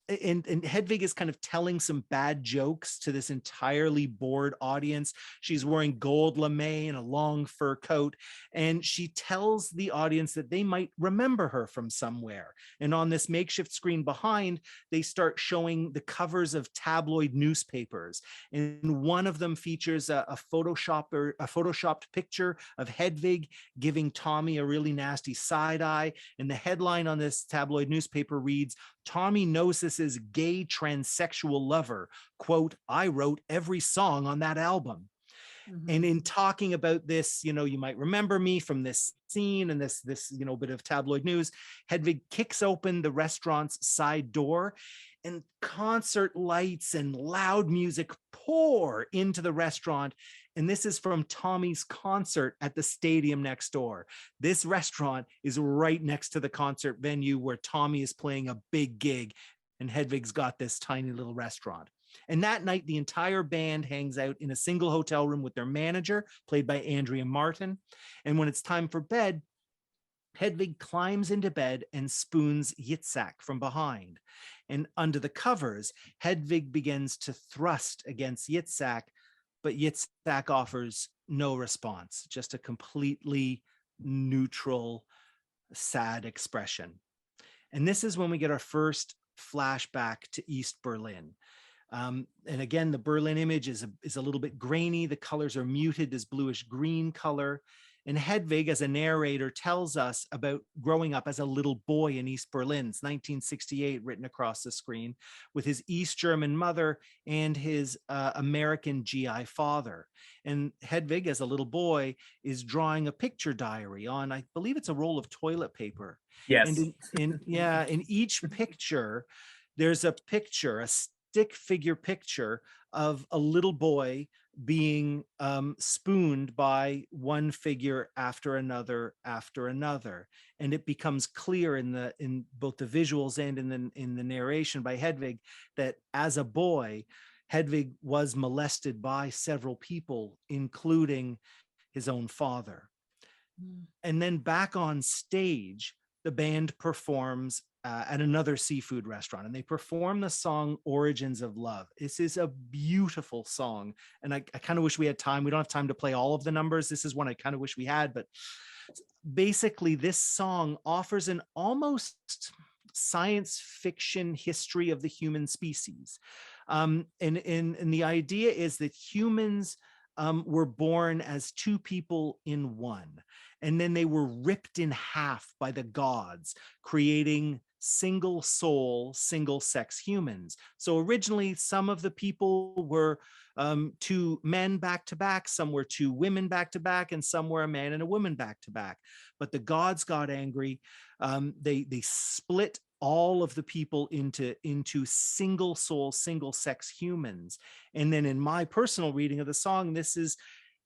[SPEAKER 3] Hedwig is kind of telling some bad jokes to this entirely bored audience. She's wearing gold lame and a long fur coat, and she tells the audience that they might remember her from somewhere. And on this makeshift screen behind, they start showing the covers of tabloid newspapers. And one of them features a photoshopped picture of Hedwig giving Tommy a really nasty side eye. And the headline on this tabloid newspaper reads, "Tommy knows this is gay transsexual lover. Quote, I wrote every song on that album." And in talking about this, you might remember me from this scene and this bit of tabloid news. Hedwig kicks open the restaurant's side door, and concert lights and loud music pour into the restaurant. And this is from Tommy's concert at the stadium next door. This restaurant is right next to the concert venue where Tommy is playing a big gig, and Hedwig's got this tiny little restaurant. And that night, the entire band hangs out in a single hotel room with their manager, played by Andrea Martin. And when it's time for bed, Hedwig climbs into bed and spoons Yitzhak from behind. And under the covers, Hedwig begins to thrust against Yitzhak, but Yitzhak offers no response, just a completely neutral, sad expression. And this is when we get our first flashback to East Berlin. And again, the Berlin image is a little bit grainy. The colors are muted, this bluish green color. And Hedwig, as a narrator, tells us about growing up as a little boy in East Berlin. It's 1968, written across the screen, with his East German mother and his American GI father. And Hedwig, as a little boy, is drawing a picture diary on, I believe it's a roll of toilet paper.
[SPEAKER 6] Yes.
[SPEAKER 3] And in each picture, there's a picture, a stick figure picture of a little boy being spooned by one figure after another. And it becomes clear in both the visuals and in the narration by Hedwig that as a boy, Hedwig was molested by several people, including his own father. And then back on stage, the band performs at another seafood restaurant, and they perform the song Origins of Love. This is a beautiful song, and I kind of wish we had time. We don't have time to play all of the numbers. This is one I kind of wish we had, but basically this song offers an almost science fiction history of the human species. And the idea is that humans were born as two people in one, and then they were ripped in half by the gods, creating single soul, single sex humans. So originally, some of the people were two men back to back, some were two women back to back, and some were a man and a woman back to back. But the gods got angry. They split all of the people into single soul, single sex humans. And then in my personal reading of the song,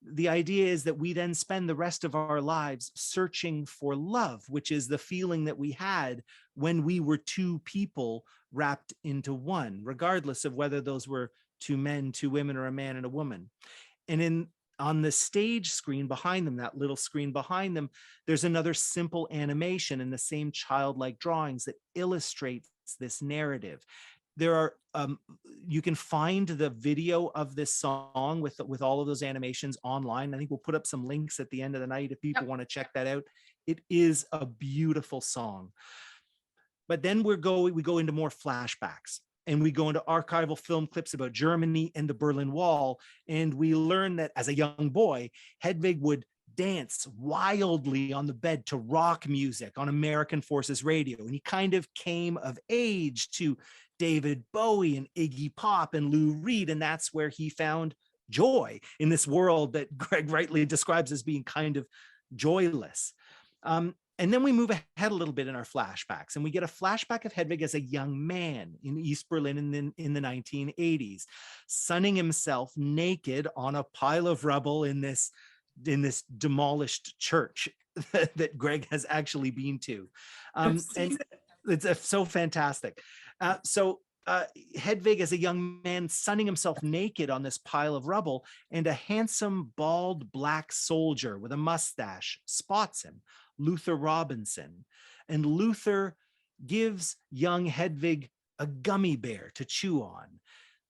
[SPEAKER 3] the idea is that we then spend the rest of our lives searching for love, which is the feeling that we had when we were two people wrapped into one, regardless of whether those were two men, two women, or a man and a woman. And on the stage screen behind them, that little screen behind them, there's another simple animation and the same childlike drawings that illustrates this narrative. There are, you can find the video of this song with all of those animations online. I think we'll put up some links at the end of the night if people want to check that out. It is a beautiful song. But then we go into more flashbacks, and we go into archival film clips about Germany and the Berlin Wall. And we learn that as a young boy, Hedwig would dance wildly on the bed to rock music on American Forces Radio. And he kind of came of age to David Bowie and Iggy Pop and Lou Reed. And that's where he found joy in this world that Greg rightly describes as being kind of joyless. And then we move ahead a little bit in our flashbacks, and we get a flashback of Hedwig as a young man in East Berlin in the 1980s, sunning himself naked on a pile of rubble in this demolished church that Greg has actually been to. It's so fantastic. Hedwig, as a young man, sunning himself naked on this pile of rubble, and a handsome, bald black soldier with a mustache spots him, Luther Robinson. And Luther gives young Hedwig a gummy bear to chew on.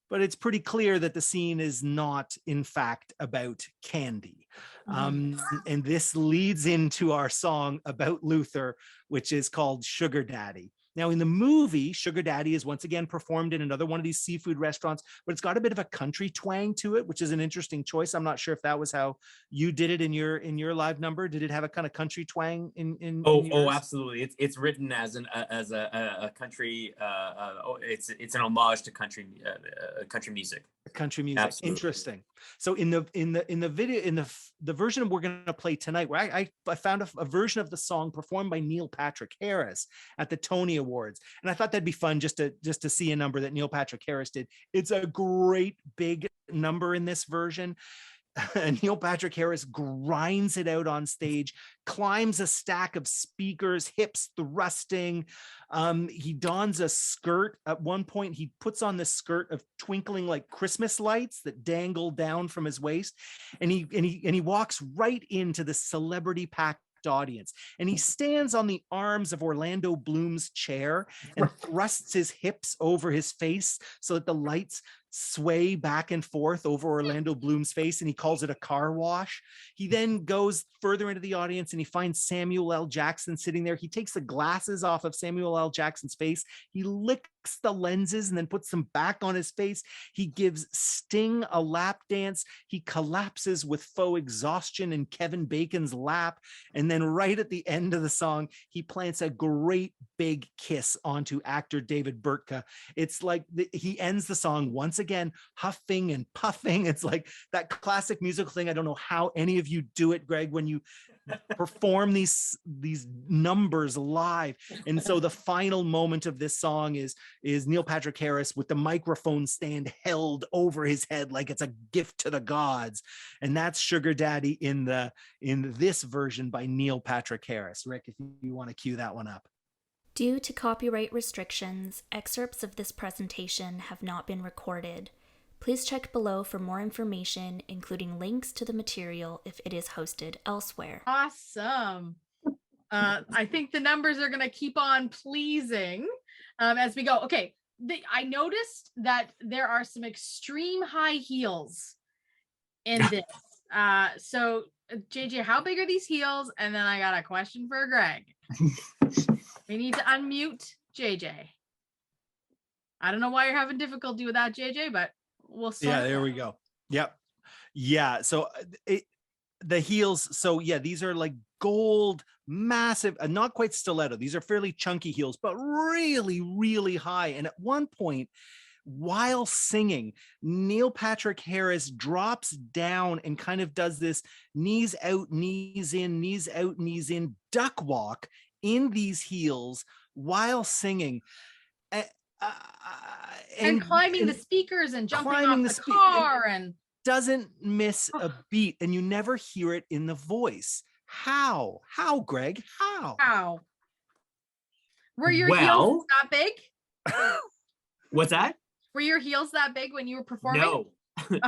[SPEAKER 3] But it's pretty clear that the scene is not, in fact, about candy. And this leads into our song about Luther, which is called Sugar Daddy. Now, in the movie, Sugar Daddy is once again performed in another one of these seafood restaurants, but it's got a bit of a country twang to it, which is an interesting choice. I'm not sure if that was how you did it in your live number. Did it have a kind of country twang in yours?
[SPEAKER 6] Absolutely. It's written as a country. It's an homage to country music.
[SPEAKER 3] Country music.
[SPEAKER 6] Absolutely.
[SPEAKER 3] Interesting. So in the video, in the version we're going to play tonight, where I found a version of the song performed by Neil Patrick Harris at the Tony Awards, and I thought that'd be fun just to see a number that Neil Patrick Harris did. It's a great big number in this version. Neil Patrick Harris grinds it out on stage, climbs a stack of speakers, hips thrusting. He dons a skirt. At one point, he puts on this skirt of twinkling like Christmas lights that dangle down from his waist, and he walks right into the celebrity packed audience, and he stands on the arms of Orlando Bloom's chair and thrusts his hips over his face so that the lights sway back and forth over Orlando Bloom's face, and he calls it a car wash. He then goes further into the audience and he finds Samuel L. Jackson sitting there. He takes the glasses off of Samuel L. Jackson's face. He licks the lenses and then puts them back on his face. He gives Sting a lap dance. He collapses with faux exhaustion in Kevin Bacon's lap. And then right at the end of the song, he plants a great big kiss onto actor David Burtka. It's like he ends the song once again huffing and puffing. It's like that classic musical thing. I don't know how any of you do it, Greg, when you perform these numbers live. And so the final moment of this song is Neil Patrick Harris with the microphone stand held over his head like it's a gift to the gods. And that's Sugar Daddy in this version by Neil Patrick Harris. Rick, if you want to cue that one up.
[SPEAKER 5] Due to copyright restrictions, excerpts of this presentation have not been recorded. Please check below for more information, including links to the material if it is hosted elsewhere.
[SPEAKER 2] Awesome. I think the numbers are going to keep on pleasing as we go. Okay, I noticed that there are some extreme high heels in this. So, JJ, how big are these heels? And then I got a question for Greg. We need to unmute JJ. I don't know why you're having difficulty with that, JJ, but we'll start.
[SPEAKER 3] Yeah, there we go. Yep. Yeah. So the heels. So yeah, these are like gold, massive, not quite stiletto. These are fairly chunky heels, but really, really high. And at one point, while singing, Neil Patrick Harris drops down and kind of does this knees out, knees in duck walk in these heels while singing.
[SPEAKER 2] And climbing the speakers and jumping off the car and
[SPEAKER 3] doesn't miss a beat, and you never hear it in the voice. How, Greg? How?
[SPEAKER 2] Were your heels that big?
[SPEAKER 6] What's that?
[SPEAKER 2] Were your heels that big when you were performing?
[SPEAKER 6] No.
[SPEAKER 2] Greg's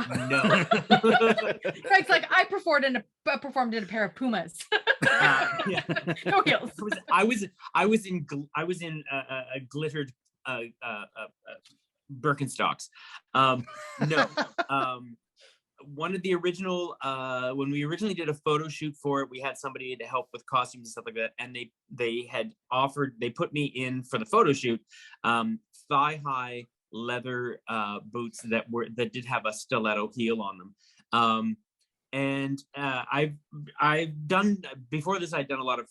[SPEAKER 2] like, I performed in a pair of Pumas.
[SPEAKER 6] Yeah.
[SPEAKER 2] No heels.
[SPEAKER 6] I was in a glittered Birkenstocks. No. One of the original when we originally did a photo shoot for it, we had somebody to help with costumes and stuff like that, and they put me in for the photo shoot thigh-high leather boots that did have a stiletto heel on them. And I've done, before this, I'd done a lot of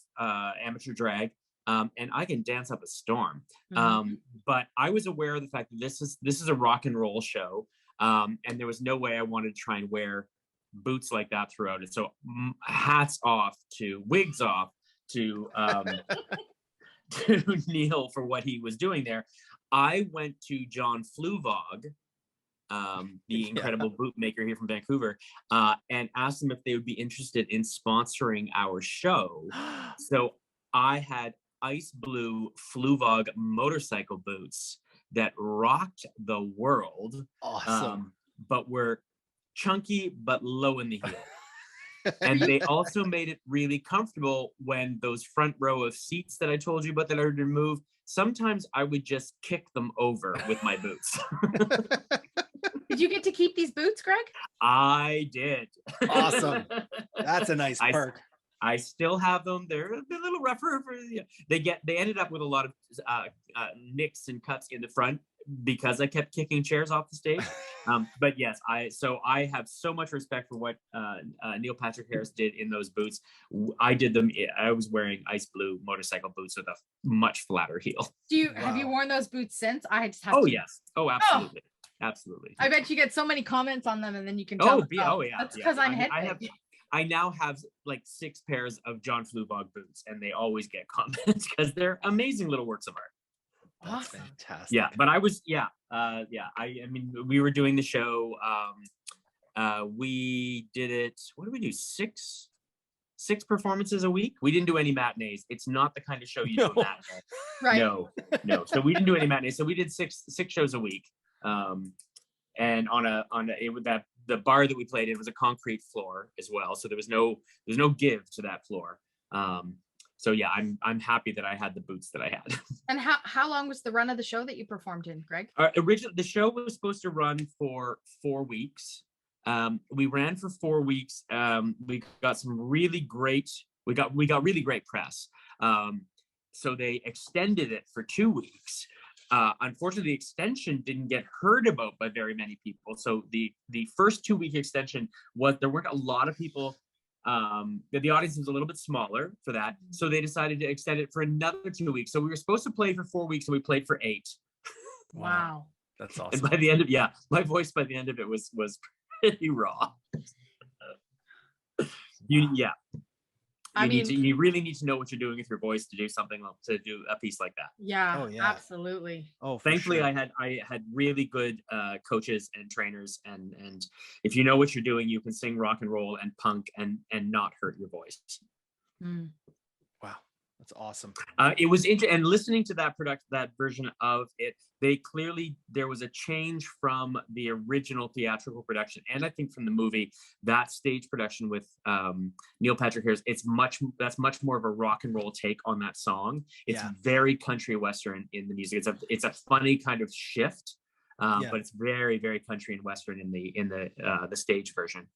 [SPEAKER 6] amateur drag, and I can dance up a storm. But I was aware of the fact that this is a rock and roll show, and there was no way I wanted to try and wear boots like that throughout it. So wigs off to to Neil for what he was doing there. I went to John Fluvog, the incredible bootmaker here from Vancouver, and asked them if they would be interested in sponsoring our show. So I had ice blue Fluvog motorcycle boots that rocked the world.
[SPEAKER 3] Awesome.
[SPEAKER 6] But were chunky but low in the heel. And they also made it really comfortable when those front row of seats that I told you about that I would remove, sometimes I would just kick them over with my boots.
[SPEAKER 2] Did you get to keep these boots, Greg?
[SPEAKER 6] I did.
[SPEAKER 3] Awesome. That's a nice perk.
[SPEAKER 6] I still have them. They're a little rougher. They ended up with a lot of nicks and cuts in the front because I kept kicking chairs off the stage. But yes, I have so much respect for what Neil Patrick Harris did in those boots. I did them. I was wearing ice blue motorcycle boots with a much flatter heel.
[SPEAKER 2] Have you worn those boots since? I just have.
[SPEAKER 6] Oh yes. Oh, absolutely. Oh. Absolutely.
[SPEAKER 2] I bet you get so many comments on them, and then you can
[SPEAKER 6] tell.
[SPEAKER 2] Oh yeah. That's because I'm Hedwig.
[SPEAKER 6] I now have like 6 pairs of John Flubog boots, and they always get comments because they're amazing little works of art.
[SPEAKER 3] That's fantastic.
[SPEAKER 6] Yeah, but I was, I mean, we were doing the show. We did it. What did we do? 6 performances a week. We didn't do any matinees. It's not the kind of show you do a matinee.
[SPEAKER 2] Right.
[SPEAKER 6] No. So we didn't do any matinees. So we did six shows a week. And the bar that we played in was a concrete floor as well. So there's no give to that floor. So yeah, I'm happy that I had the boots that I had.
[SPEAKER 2] And how long was the run of the show that you performed in, Greg?
[SPEAKER 6] Originally, the show was supposed to run for 4 weeks. We ran for 4 weeks. We got some really great. We got really great press. So they extended it for 2 weeks. Unfortunately, the extension didn't get heard about by very many people. So the first 2-week extension there weren't a lot of people. The audience was a little bit smaller for that. So they decided to extend it for another 2 weeks. So we were supposed to play for 4 weeks, and we played for 8.
[SPEAKER 2] Wow.
[SPEAKER 3] That's awesome.
[SPEAKER 6] And by the end of my voice by the end of it was pretty raw. You really need to know what you're doing with your voice to do to do a piece like that.
[SPEAKER 2] Yeah,
[SPEAKER 3] oh, yeah.
[SPEAKER 2] Absolutely.
[SPEAKER 3] Oh,
[SPEAKER 6] thankfully,
[SPEAKER 3] sure.
[SPEAKER 6] I had really good coaches and trainers, and if you know what you're doing, you can sing rock and roll and punk and not hurt your voice.
[SPEAKER 3] Wow, that's awesome.
[SPEAKER 6] It was interesting, and listening to that version of it, there was a change from the original theatrical production, and I think from the movie. That stage production with Neil Patrick Harris, that's much more of a rock and roll take on that song. It's very country western in the music. It's a funny kind of shift, but it's very, very country and western in the stage version.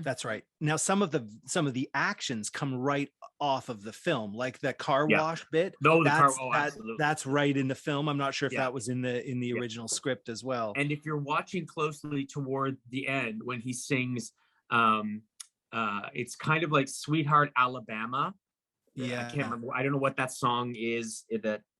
[SPEAKER 3] That's right. Now, some of the actions come right off of the film, like the car wash bit.
[SPEAKER 6] No,
[SPEAKER 3] absolutely. That's right in the film. I'm not sure if that was in the original script as well.
[SPEAKER 6] And if you're watching closely toward the end, when he sings, it's kind of like "Sweetheart Alabama."
[SPEAKER 3] Yeah,
[SPEAKER 6] I can't remember. I don't know what that song is.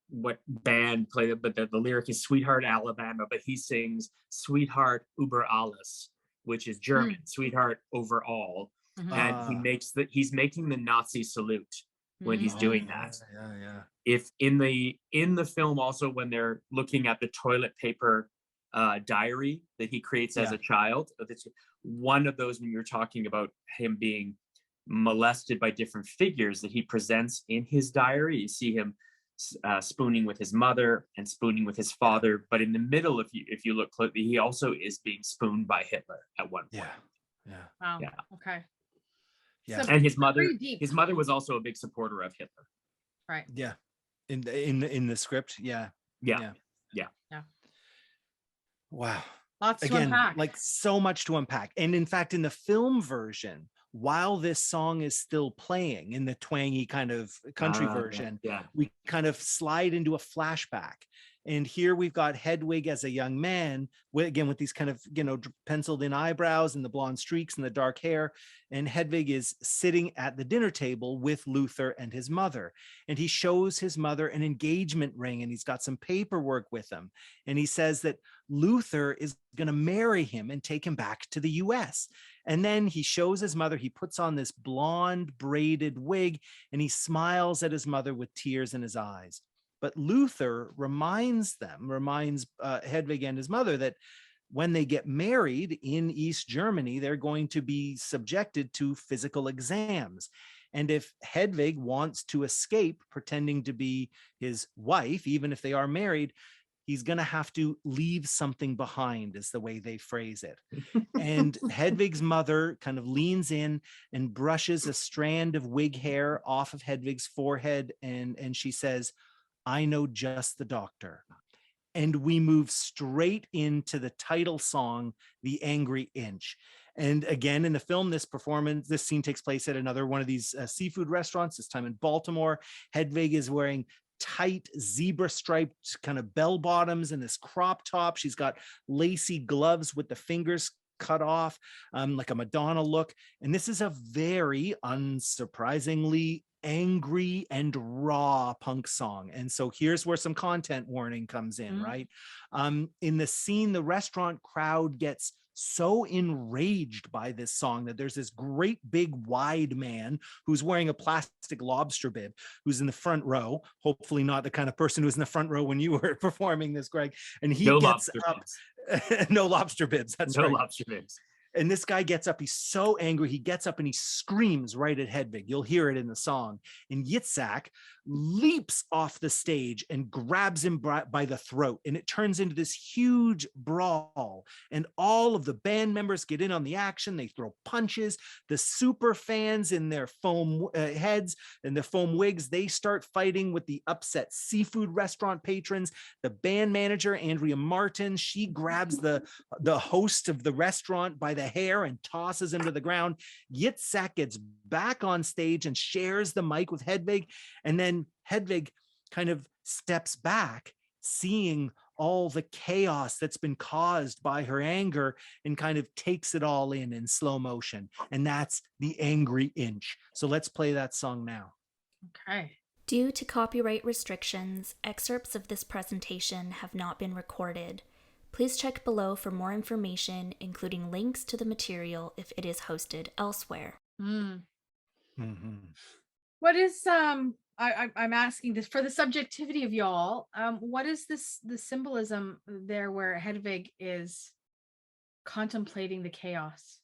[SPEAKER 6] What band played it, but the lyric is "Sweetheart Alabama," but he sings "Sweetheart über alles," which is German, "Sweetheart over all," and he's making the Nazi salute when he's doing that.
[SPEAKER 3] Yeah.
[SPEAKER 6] If in the film also, when they're looking at the toilet paper diary that he creates as a child, it's one of those when you're talking about him being molested by different figures that he presents in his diary. You see him spooning with his mother and spooning with his father, but in the middle, if you look closely, he also is being spooned by Hitler at one point.
[SPEAKER 2] Wow. Okay.
[SPEAKER 6] Yeah. So, and his mother was also a big supporter of Hitler.
[SPEAKER 2] Right.
[SPEAKER 3] Yeah. In the script. Yeah. Wow.
[SPEAKER 2] Lots to unpack.
[SPEAKER 3] Like so much to unpack. And in fact, in the film version, while this song is still playing in the twangy kind of country version, we kind of slide into a flashback. And here we've got Hedwig as a young man, with these kind of, penciled in eyebrows and the blonde streaks and the dark hair. And Hedwig is sitting at the dinner table with Luther and his mother. And he shows his mother an engagement ring, and he's got some paperwork with him. And he says that Luther is going to marry him and take him back to the US. And then he shows his mother, he puts on this blonde braided wig, and he smiles at his mother with tears in his eyes. But Luther reminds Hedwig and his mother that when they get married in East Germany, they're going to be subjected to physical exams. And if Hedwig wants to escape pretending to be his wife, even if they are married, he's going to have to leave something behind, is the way they phrase it. And Hedwig's mother kind of leans in and brushes a strand of wig hair off of Hedwig's forehead. And she says, "I know just the doctor." And we move straight into the title song, The Angry Inch. And again, in the film, this scene takes place at another one of these seafood restaurants, this time in Baltimore. Hedwig is wearing tight zebra striped kind of bell bottoms and this crop top. She's got lacy gloves with the fingers cut off, like a Madonna look. And this is a very unsurprisingly angry and raw punk song. And so here's where some content warning comes in, right? In the scene, the restaurant crowd gets so enraged by this song that there's this great big wide man who's wearing a plastic lobster bib, who's in the front row, hopefully not the kind of person who was in the front row when you were performing this, Greg. And he gets up. No lobster bibs. That's right. No
[SPEAKER 6] lobster bibs.
[SPEAKER 3] And this guy gets up, he's so angry, he gets up and he screams right at Hedwig. You'll hear it in the song. And Yitzhak leaps off the stage and grabs him by the throat. And it turns into this huge brawl. And all of the band members get in on the action. They throw punches. The super fans in their foam heads and the foam wigs, they start fighting with the upset seafood restaurant patrons. The band manager, Andrea Martin, she grabs the host of the restaurant by the hair and tosses him to the ground. Yitzhak gets back on stage and shares the mic with Hedwig. And then Hedwig kind of steps back, seeing all the chaos that's been caused by her anger, and kind of takes it all in slow motion. And that's The Angry Inch. So let's play that song now.
[SPEAKER 2] Okay.
[SPEAKER 5] Due to copyright restrictions, excerpts of this presentation have not been recorded. Please check below for more information, including links to the material if it is hosted elsewhere.
[SPEAKER 2] What is I'm asking this for the subjectivity of y'all. What is the symbolism there where Hedwig is contemplating the chaos?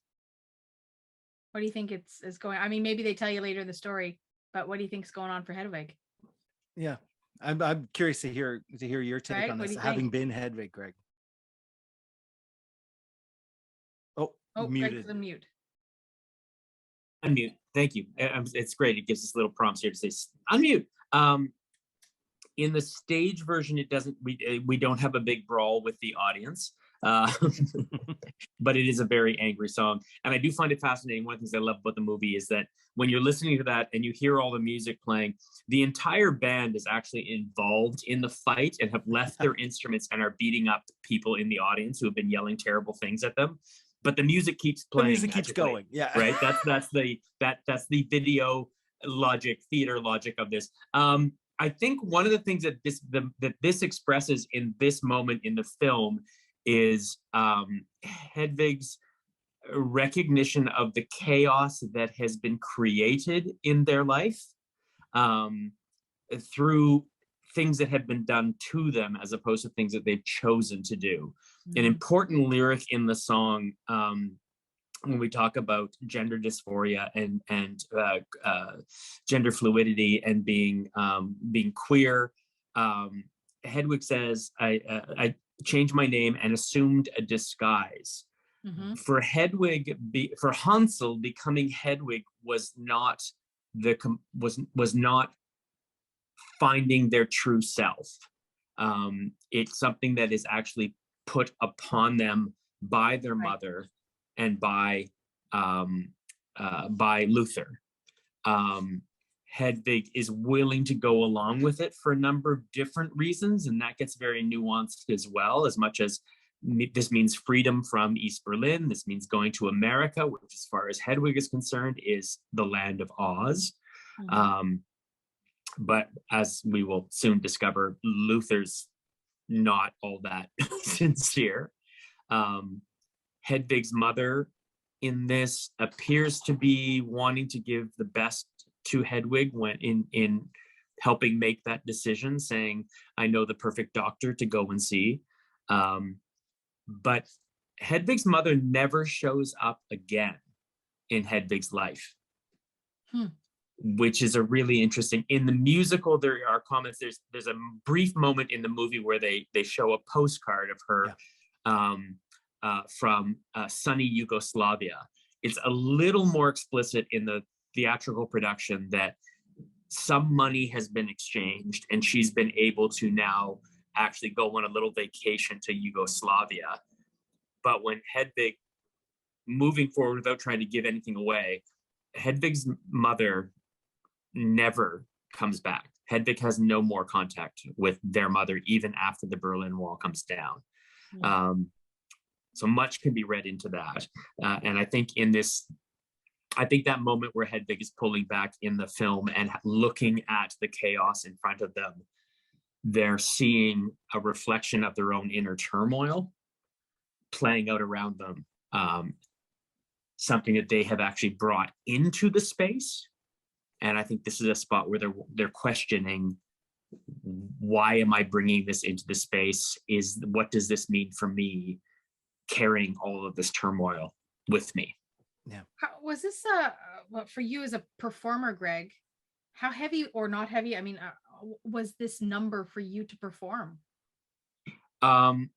[SPEAKER 2] What do you think is going? I mean, maybe they tell you later in the story, but what do you think is going on for Hedwig?
[SPEAKER 3] Yeah, I'm curious to hear your take
[SPEAKER 2] Right?
[SPEAKER 3] on this,
[SPEAKER 2] What do you
[SPEAKER 3] having
[SPEAKER 2] think?
[SPEAKER 3] been Hedwig, Greg.
[SPEAKER 2] Oh,
[SPEAKER 3] muted.
[SPEAKER 2] Greg's on mute.
[SPEAKER 6] Unmute. Thank you. It's great. It gives us little prompts here to say unmute. In the stage version, it doesn't. We don't have a big brawl with the audience, but it is a very angry song, and I do find it fascinating. One of the things I love about the movie is that when you're listening to that and you hear all the music playing, the entire band is actually involved in the fight and have left their instruments and are beating up people in the audience who have been yelling terrible things at them. But the music keeps playing.
[SPEAKER 3] The music keeps going. Yeah.
[SPEAKER 6] Right. That's the video logic, theater logic of this. I think one of the things that this expresses in this moment in the film is Hedwig's recognition of the chaos that has been created in their life through things that have been done to them as opposed to things that they've chosen to do. An important lyric in the song, when we talk about gender dysphoria and gender fluidity and being queer, Hedwig says, I changed my name and assumed a disguise. For Hedwig, for Hansel, becoming Hedwig was not finding their true self. It's something that is actually put upon them by their mother and by Luther. Hedwig is willing to go along with it for a number of different reasons, and that gets very nuanced as well. As much as this means freedom from East Berlin, this means going to America, which, as far as Hedwig is concerned, is the land of Oz. But as we will soon discover, Luther's not all that sincere. Hedwig's mother in this appears to be wanting to give the best to Hedwig when in helping make that decision, saying, I know the perfect doctor to go and see. But Hedwig's mother never shows up again in Hedwig's life. which is a really interesting. In the musical, there are comments. There's a brief moment in the movie where they show a postcard of her from sunny Yugoslavia. It's a little more explicit in the theatrical production that some money has been exchanged and she's been able to now actually go on a little vacation to Yugoslavia. But when Hedwig, moving forward without trying to give anything away, Hedwig's mother never comes back. Hedwig has no more contact with their mother, even after the Berlin Wall comes down. So much can be read into that. And I think that moment where Hedwig is pulling back in the film and looking at the chaos in front of them, they're seeing a reflection of their own inner turmoil playing out around them. Something that they have actually brought into the space. And I think this is a spot where they're questioning, why am I bringing this into the space? What does this mean for me, carrying all of this turmoil with me?
[SPEAKER 3] Yeah.
[SPEAKER 2] Was this for you as a performer, Greg? How heavy or not heavy? I mean, was this number for you to perform?
[SPEAKER 6] I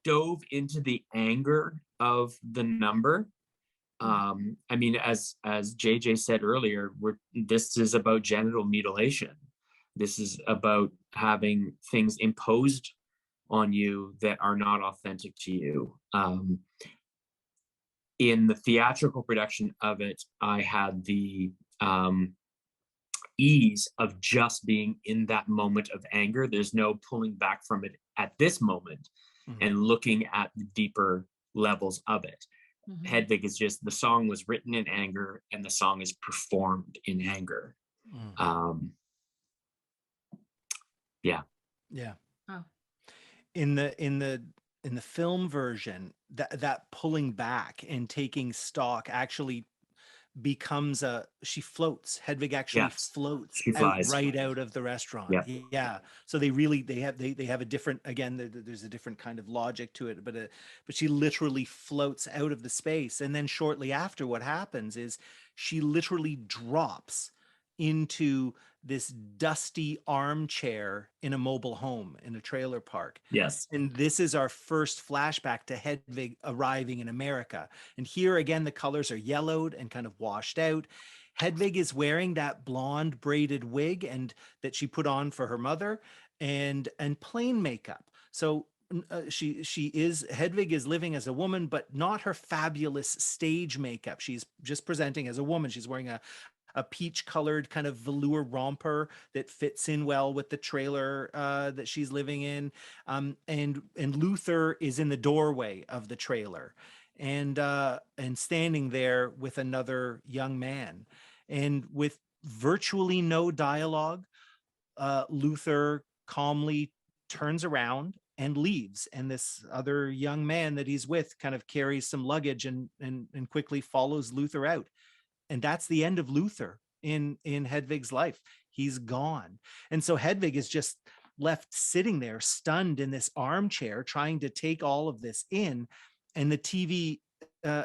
[SPEAKER 6] dove into the anger of the number. I mean, as JJ said earlier, this is about genital mutilation. This is about having things imposed on you that are not authentic to you. In the theatrical production of it, I had the ease of just being in that moment of anger. There's no pulling back from it at this moment and looking at the deeper levels of it. Hedwig is just, the song was written in anger and the song is performed in anger. Yeah.
[SPEAKER 2] Oh.
[SPEAKER 3] In the film version, that pulling back and taking stock actually becomes she floats. Hedwig actually floats out of the restaurant. Yeah. So they have a different, again, there's a different kind of logic to it, but she literally floats out of the space. And then shortly after, what happens is she literally drops into this dusty armchair in a mobile home in a trailer park.
[SPEAKER 6] Yes.
[SPEAKER 3] And this is our first flashback to Hedwig arriving in America. And here again, the colors are yellowed and kind of washed out. Hedwig is wearing that blonde braided wig and that she put on for her mother, and plain makeup. So Hedwig is living as a woman, but not her fabulous stage makeup. She's just presenting as a woman. She's wearing a peach colored kind of velour romper that fits in well with the trailer that she's living in. And Luther is in the doorway of the trailer and standing there with another young man, and with virtually no dialogue, Luther calmly turns around and leaves. And this other young man that he's with kind of carries some luggage and quickly follows Luther out. And that's the end of Luther in Hedwig's life. He's gone. And so Hedwig is just left sitting there stunned in this armchair, trying to take all of this in. And the TV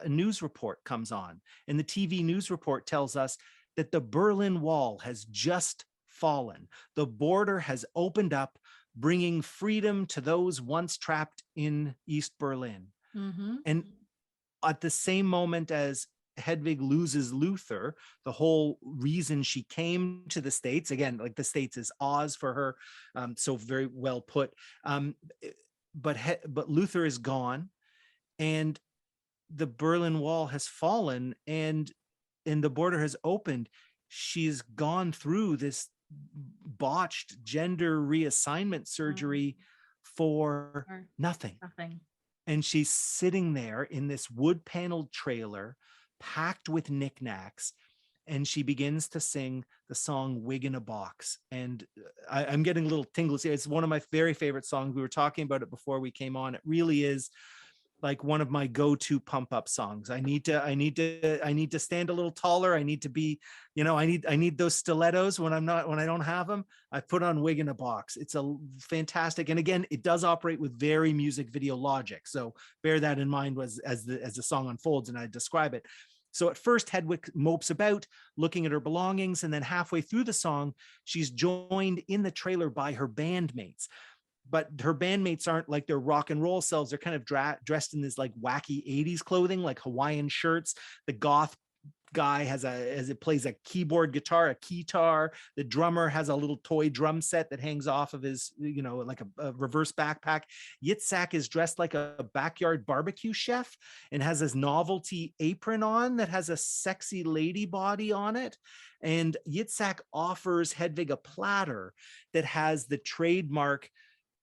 [SPEAKER 3] news report comes on. And the TV news report tells us that the Berlin Wall has just fallen. The border has opened up, bringing freedom to those once trapped in East Berlin. And at the same moment as Hedwig loses Luther, the whole reason she came to the States, again, like the States is Oz for her, so very well put. But Luther is gone, and the Berlin Wall has fallen, and the border has opened. She's gone through this botched gender reassignment surgery for nothing. And she's sitting there in this wood paneled trailer packed with knickknacks, and she begins to sing the song Wig in a Box. And I'm getting a little tingles here. It's one of my very favorite songs. We were talking about it before we came on. It really is like one of my go-to pump up songs. I need to stand a little taller. I need to be, I need those stilettos when I don't have them. I put on Wig in a Box. It's a fantastic. And again, it does operate with very music video logic. So bear that in mind as the song unfolds and I describe it. So at first, Hedwig mopes about, looking at her belongings, and then halfway through the song, she's joined in the trailer by her bandmates. But her bandmates aren't like their rock and roll selves. They're kind of dressed in this like wacky 80s clothing, like Hawaiian shirts. The goth guy plays a keyboard guitar, a keytar. The drummer has a little toy drum set that hangs off of his, like a reverse backpack. Yitzhak is dressed like a backyard barbecue chef and has his novelty apron on that has a sexy lady body on it. And Yitzhak offers Hedwig a platter that has the trademark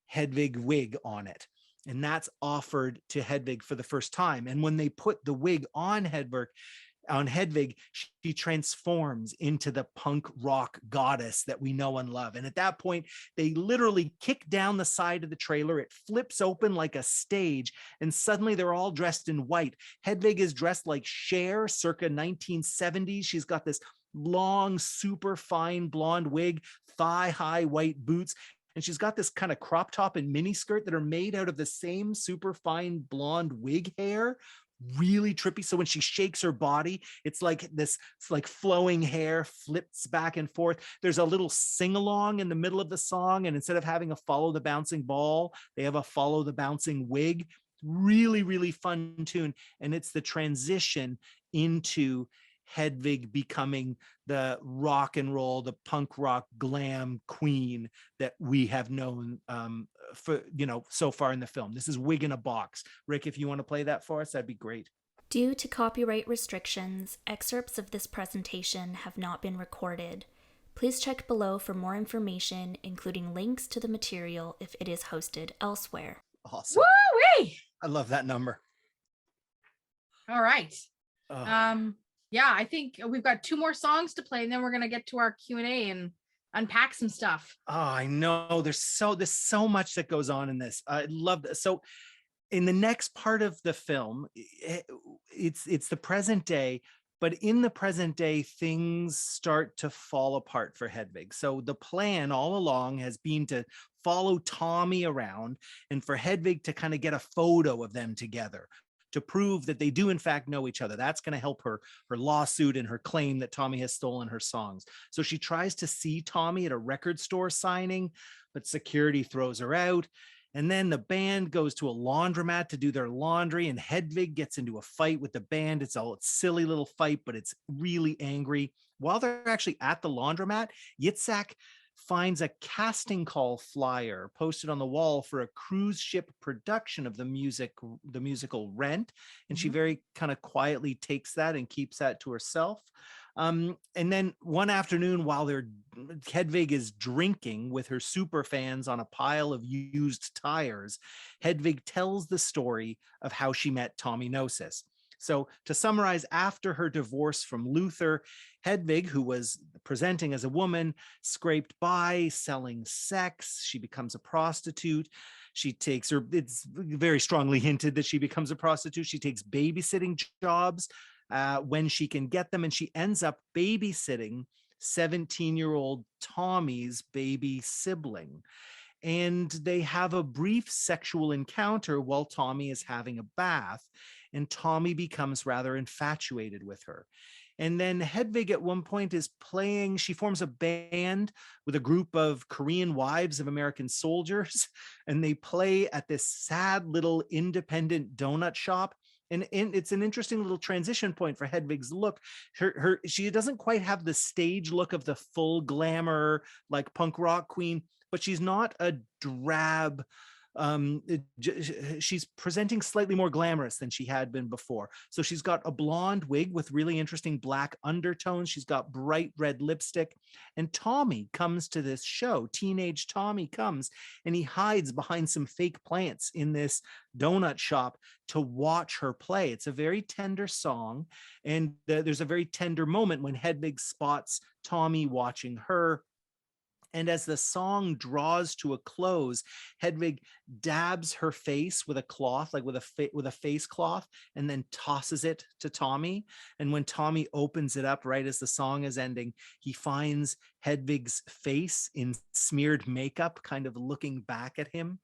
[SPEAKER 3] Hedwig wig on it. And that's offered to Hedwig for the first time. And when they put the wig on Hedwig, she transforms into the punk rock goddess that we know and love. And at that point, they literally kick down the side of the trailer. It flips open like a stage, and suddenly they're all dressed in white. Hedwig is dressed like Cher, circa 1970s. She's got this long, super fine blonde wig, thigh-high white boots. And she's got this kind of crop top and mini skirt that are made out of the same super fine blonde wig hair. Really trippy. So when she shakes her body, it's like flowing hair flips back and forth. There's a little sing-along in the middle of the song. And instead of having a follow the bouncing ball, they have a follow the bouncing wig. Really, really fun tune. And it's the transition into Hedwig becoming the rock and roll, the punk rock glam queen that we have known for, so far in the film. This is Wig in a Box. Rick, if you want to play that for us, that'd be great.
[SPEAKER 5] Due to copyright restrictions, excerpts of this presentation have not been recorded. Please check below for more information, including links to the material if it is hosted elsewhere.
[SPEAKER 3] Awesome.
[SPEAKER 2] Woo-wee!
[SPEAKER 3] I love that number.
[SPEAKER 2] All right. Yeah, I think we've got 2 more songs to play, and then we're going to get to our Q&A and unpack some stuff.
[SPEAKER 3] Oh, I know. There's so much that goes on in this. I love this. So in the next part of the film, it's the present day, but in the present day, things start to fall apart for Hedwig. So the plan all along has been to follow Tommy around and for Hedwig to kind of get a photo of them together, to prove that they do in fact know each other. That's going to help her lawsuit and her claim that Tommy has stolen her songs. So she tries to see Tommy at a record store signing, but security throws her out. And then the band goes to a laundromat to do their laundry, and Hedwig gets into a fight with the band. It's a silly little fight, but it's really angry. While they're actually at the laundromat, Yitzhak finds a casting call flyer posted on the wall for a cruise ship production of the musical Rent. And she very kind of quietly takes that and keeps that to herself. And then one afternoon, while Hedwig is drinking with her super fans on a pile of used tires, Hedwig tells the story of how she met Tommy Gnosis. So to summarize, after her divorce from Luther, Hedwig, who was presenting as a woman, scraped by selling sex. She becomes a prostitute. It's very strongly hinted that she becomes a prostitute. She takes babysitting jobs when she can get them, and she ends up babysitting 17-year-old Tommy's baby sibling. And they have a brief sexual encounter while Tommy is having a bath, and Tommy becomes rather infatuated with her. And then Hedwig at one point she forms a band with a group of Korean wives of American soldiers, and they play at this sad little independent donut shop. And it's an interesting little transition point for Hedwig's look. She doesn't quite have the stage look of the full glamour, like punk rock queen, but she's not a drab. She's presenting slightly more glamorous than she had been before. So she's got a blonde wig with really interesting black undertones. She's got bright red lipstick. And Tommy comes to this show. Teenage Tommy comes, and he hides behind some fake plants in this donut shop to watch her play. It's a very tender song. And there's a very tender moment when Hedwig spots Tommy watching her. And as the song draws to a close, Hedwig dabs her face with a cloth, like with a face cloth, and then tosses it to Tommy. And when Tommy opens it up right as the song is ending, he finds Hedwig's face in smeared makeup, kind of looking back at him.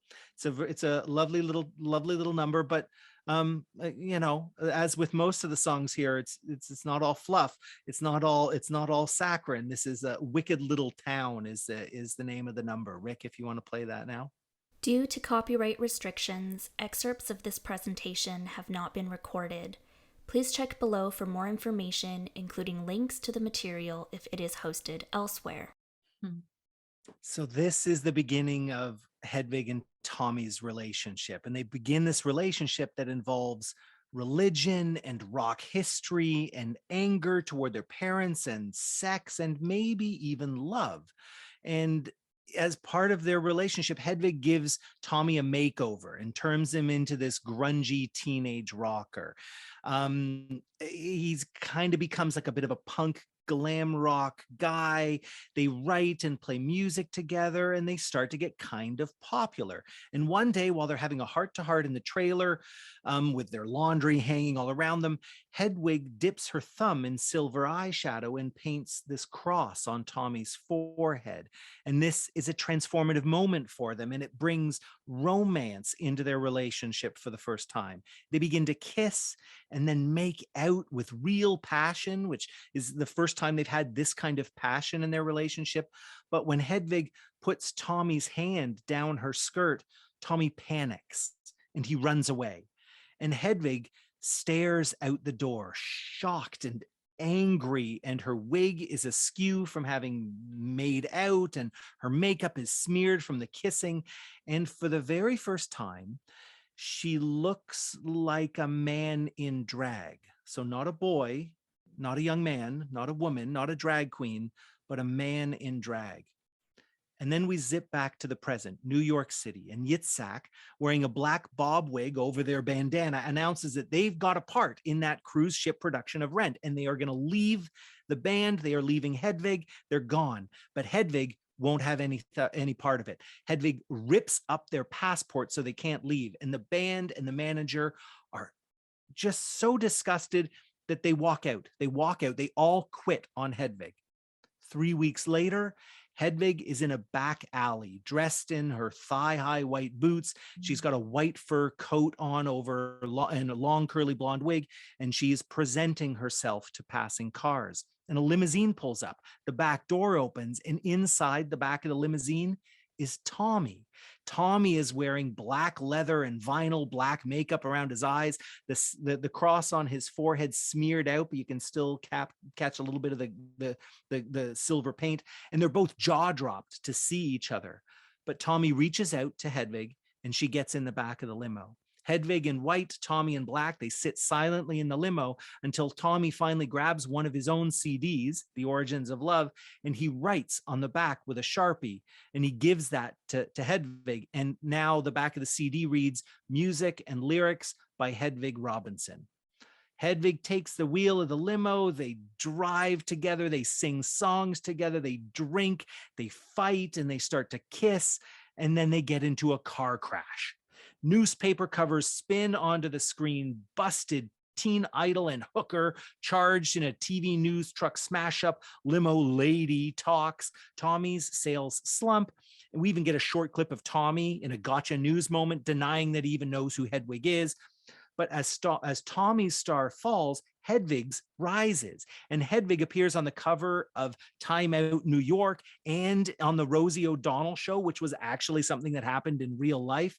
[SPEAKER 3] It's a lovely little number, but You know, as with most of the songs here, it's not all fluff. It's not all saccharine. This is a Wicked Little Town is the name of the number. Rick, if you want to play that now.
[SPEAKER 5] Due to copyright restrictions, excerpts of this presentation have not been recorded. Please check below for more information, including links to the material if it is hosted elsewhere.
[SPEAKER 3] So this is the beginning of Hedwig and Tommy's relationship. And they begin this relationship that involves religion and rock history and anger toward their parents and sex and maybe even love. And as part of their relationship, Hedwig gives Tommy a makeover and turns him into this grungy teenage rocker. He's kind of becomes like a bit of a punk glam rock guy. They write and play music together, and they start to get kind of popular. And one day, while they're having a heart-to-heart in the trailer, with their laundry hanging all around them, Hedwig dips her thumb in silver eyeshadow and paints this cross on Tommy's forehead. And this is a transformative moment for them, and it brings romance into their relationship for the first time. They begin to kiss and then make out with real passion, which is the first time they've had this kind of passion in their relationship. But when Hedwig puts Tommy's hand down her skirt, Tommy panics and he runs away. And Hedwig stares out the door, shocked and angry, and her wig is askew from having made out, and her makeup is smeared from the kissing. And for the very first time, she looks like a man in drag. So not a boy, not a young man, not a woman, not a drag queen, but a man in drag. And then we zip back to the present, New York City, and Yitzhak, wearing a black bob wig over their bandana, announces that they've got a part in that cruise ship production of Rent, and they are going to leave the band. They are leaving Hedwig. They're gone. But Hedwig won't have any part of it. Hedwig rips up their passport so they can't leave. And the band and the manager are just so disgusted that they walk out. They all quit on Hedwig. 3 weeks later, Hedwig is in a back alley, dressed in her thigh-high white boots. She's got a white fur coat on over and a long curly blonde wig, and she's presenting herself to passing cars. And a limousine pulls up. The back door opens, and inside the back of the limousine is Tommy. Tommy is wearing black leather and vinyl black makeup around his eyes. The cross on his forehead smeared out, but you can still catch a little bit of the silver paint. And they're both jaw dropped to see each other. But Tommy reaches out to Hedwig, and she gets in the back of the limo. Hedwig in white, Tommy in black, they sit silently in the limo until Tommy finally grabs one of his own CDs, The Origins of Love, and he writes on the back with a Sharpie, and he gives that to Hedwig. And now the back of the CD reads, Music and Lyrics by Hedwig Robinson. Hedwig takes the wheel of the limo. They drive together. They sing songs together. They drink, they fight, and they start to kiss. And then they get into a car crash. Newspaper covers spin onto the screen, busted, teen idol and hooker charged in a TV news truck smash up, limo lady talks, Tommy's sales slump. And we even get a short clip of Tommy in a gotcha news moment denying that he even knows who Hedwig is. But as Tommy's star falls, Hedwig's rises. And Hedwig appears on the cover of Time Out New York and on the Rosie O'Donnell show, which was actually something that happened in real life.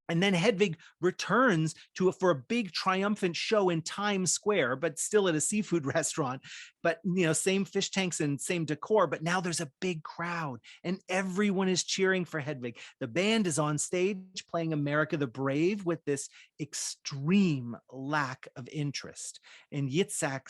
[SPEAKER 3] And then Hedwig returns for a big triumphant show in Times Square, but still at a seafood restaurant. But, same fish tanks and same decor, but now there's a big crowd and everyone is cheering for Hedwig. The band is on stage playing America the Brave with this extreme lack of interest. And Yitzhak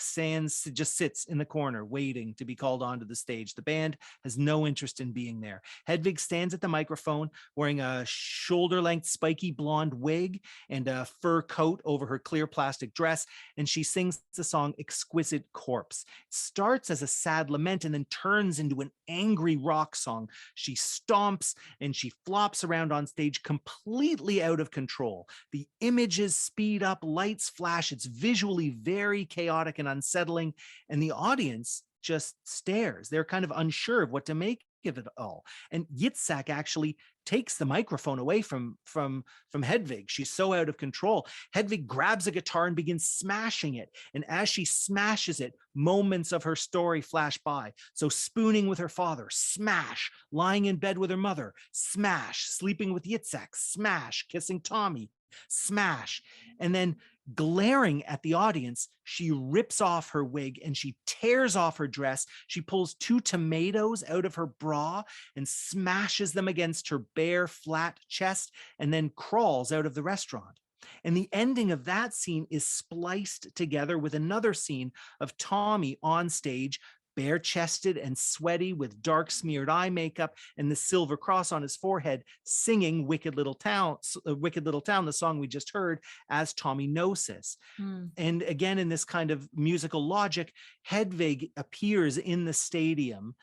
[SPEAKER 3] just sits in the corner waiting to be called onto the stage. The band has no interest in being there. Hedwig stands at the microphone wearing a shoulder-length spiky blonde wig and a fur coat over her clear plastic dress, and she sings the song Exquisite Corpse. It starts as a sad lament and then turns into an angry rock song. She stomps and she flops around on stage completely out of control. The images speed up, lights flash. It's visually very chaotic and unsettling, and the audience just stares. They're kind of unsure of what to make of it all. And Yitzhak actually takes the microphone away from Hedwig. She's so out of control. Hedwig grabs a guitar and begins smashing it. And as she smashes it, moments of her story flash by. So spooning with her father, smash. Lying in bed with her mother, smash. Sleeping with Yitzhak, smash. Kissing Tommy, smash. And then glaring at the audience, she rips off her wig and she tears off her dress. She pulls 2 tomatoes out of her bra and smashes them against her bare, flat chest, and then crawls out of the restaurant. And the ending of that scene is spliced together with another scene of Tommy on stage, bare-chested and sweaty with dark smeared eye makeup and the silver cross on his forehead, singing Wicked Little Town, the song we just heard, as Tommy Gnosis. And again, in this kind of musical logic, Hedwig appears in the stadium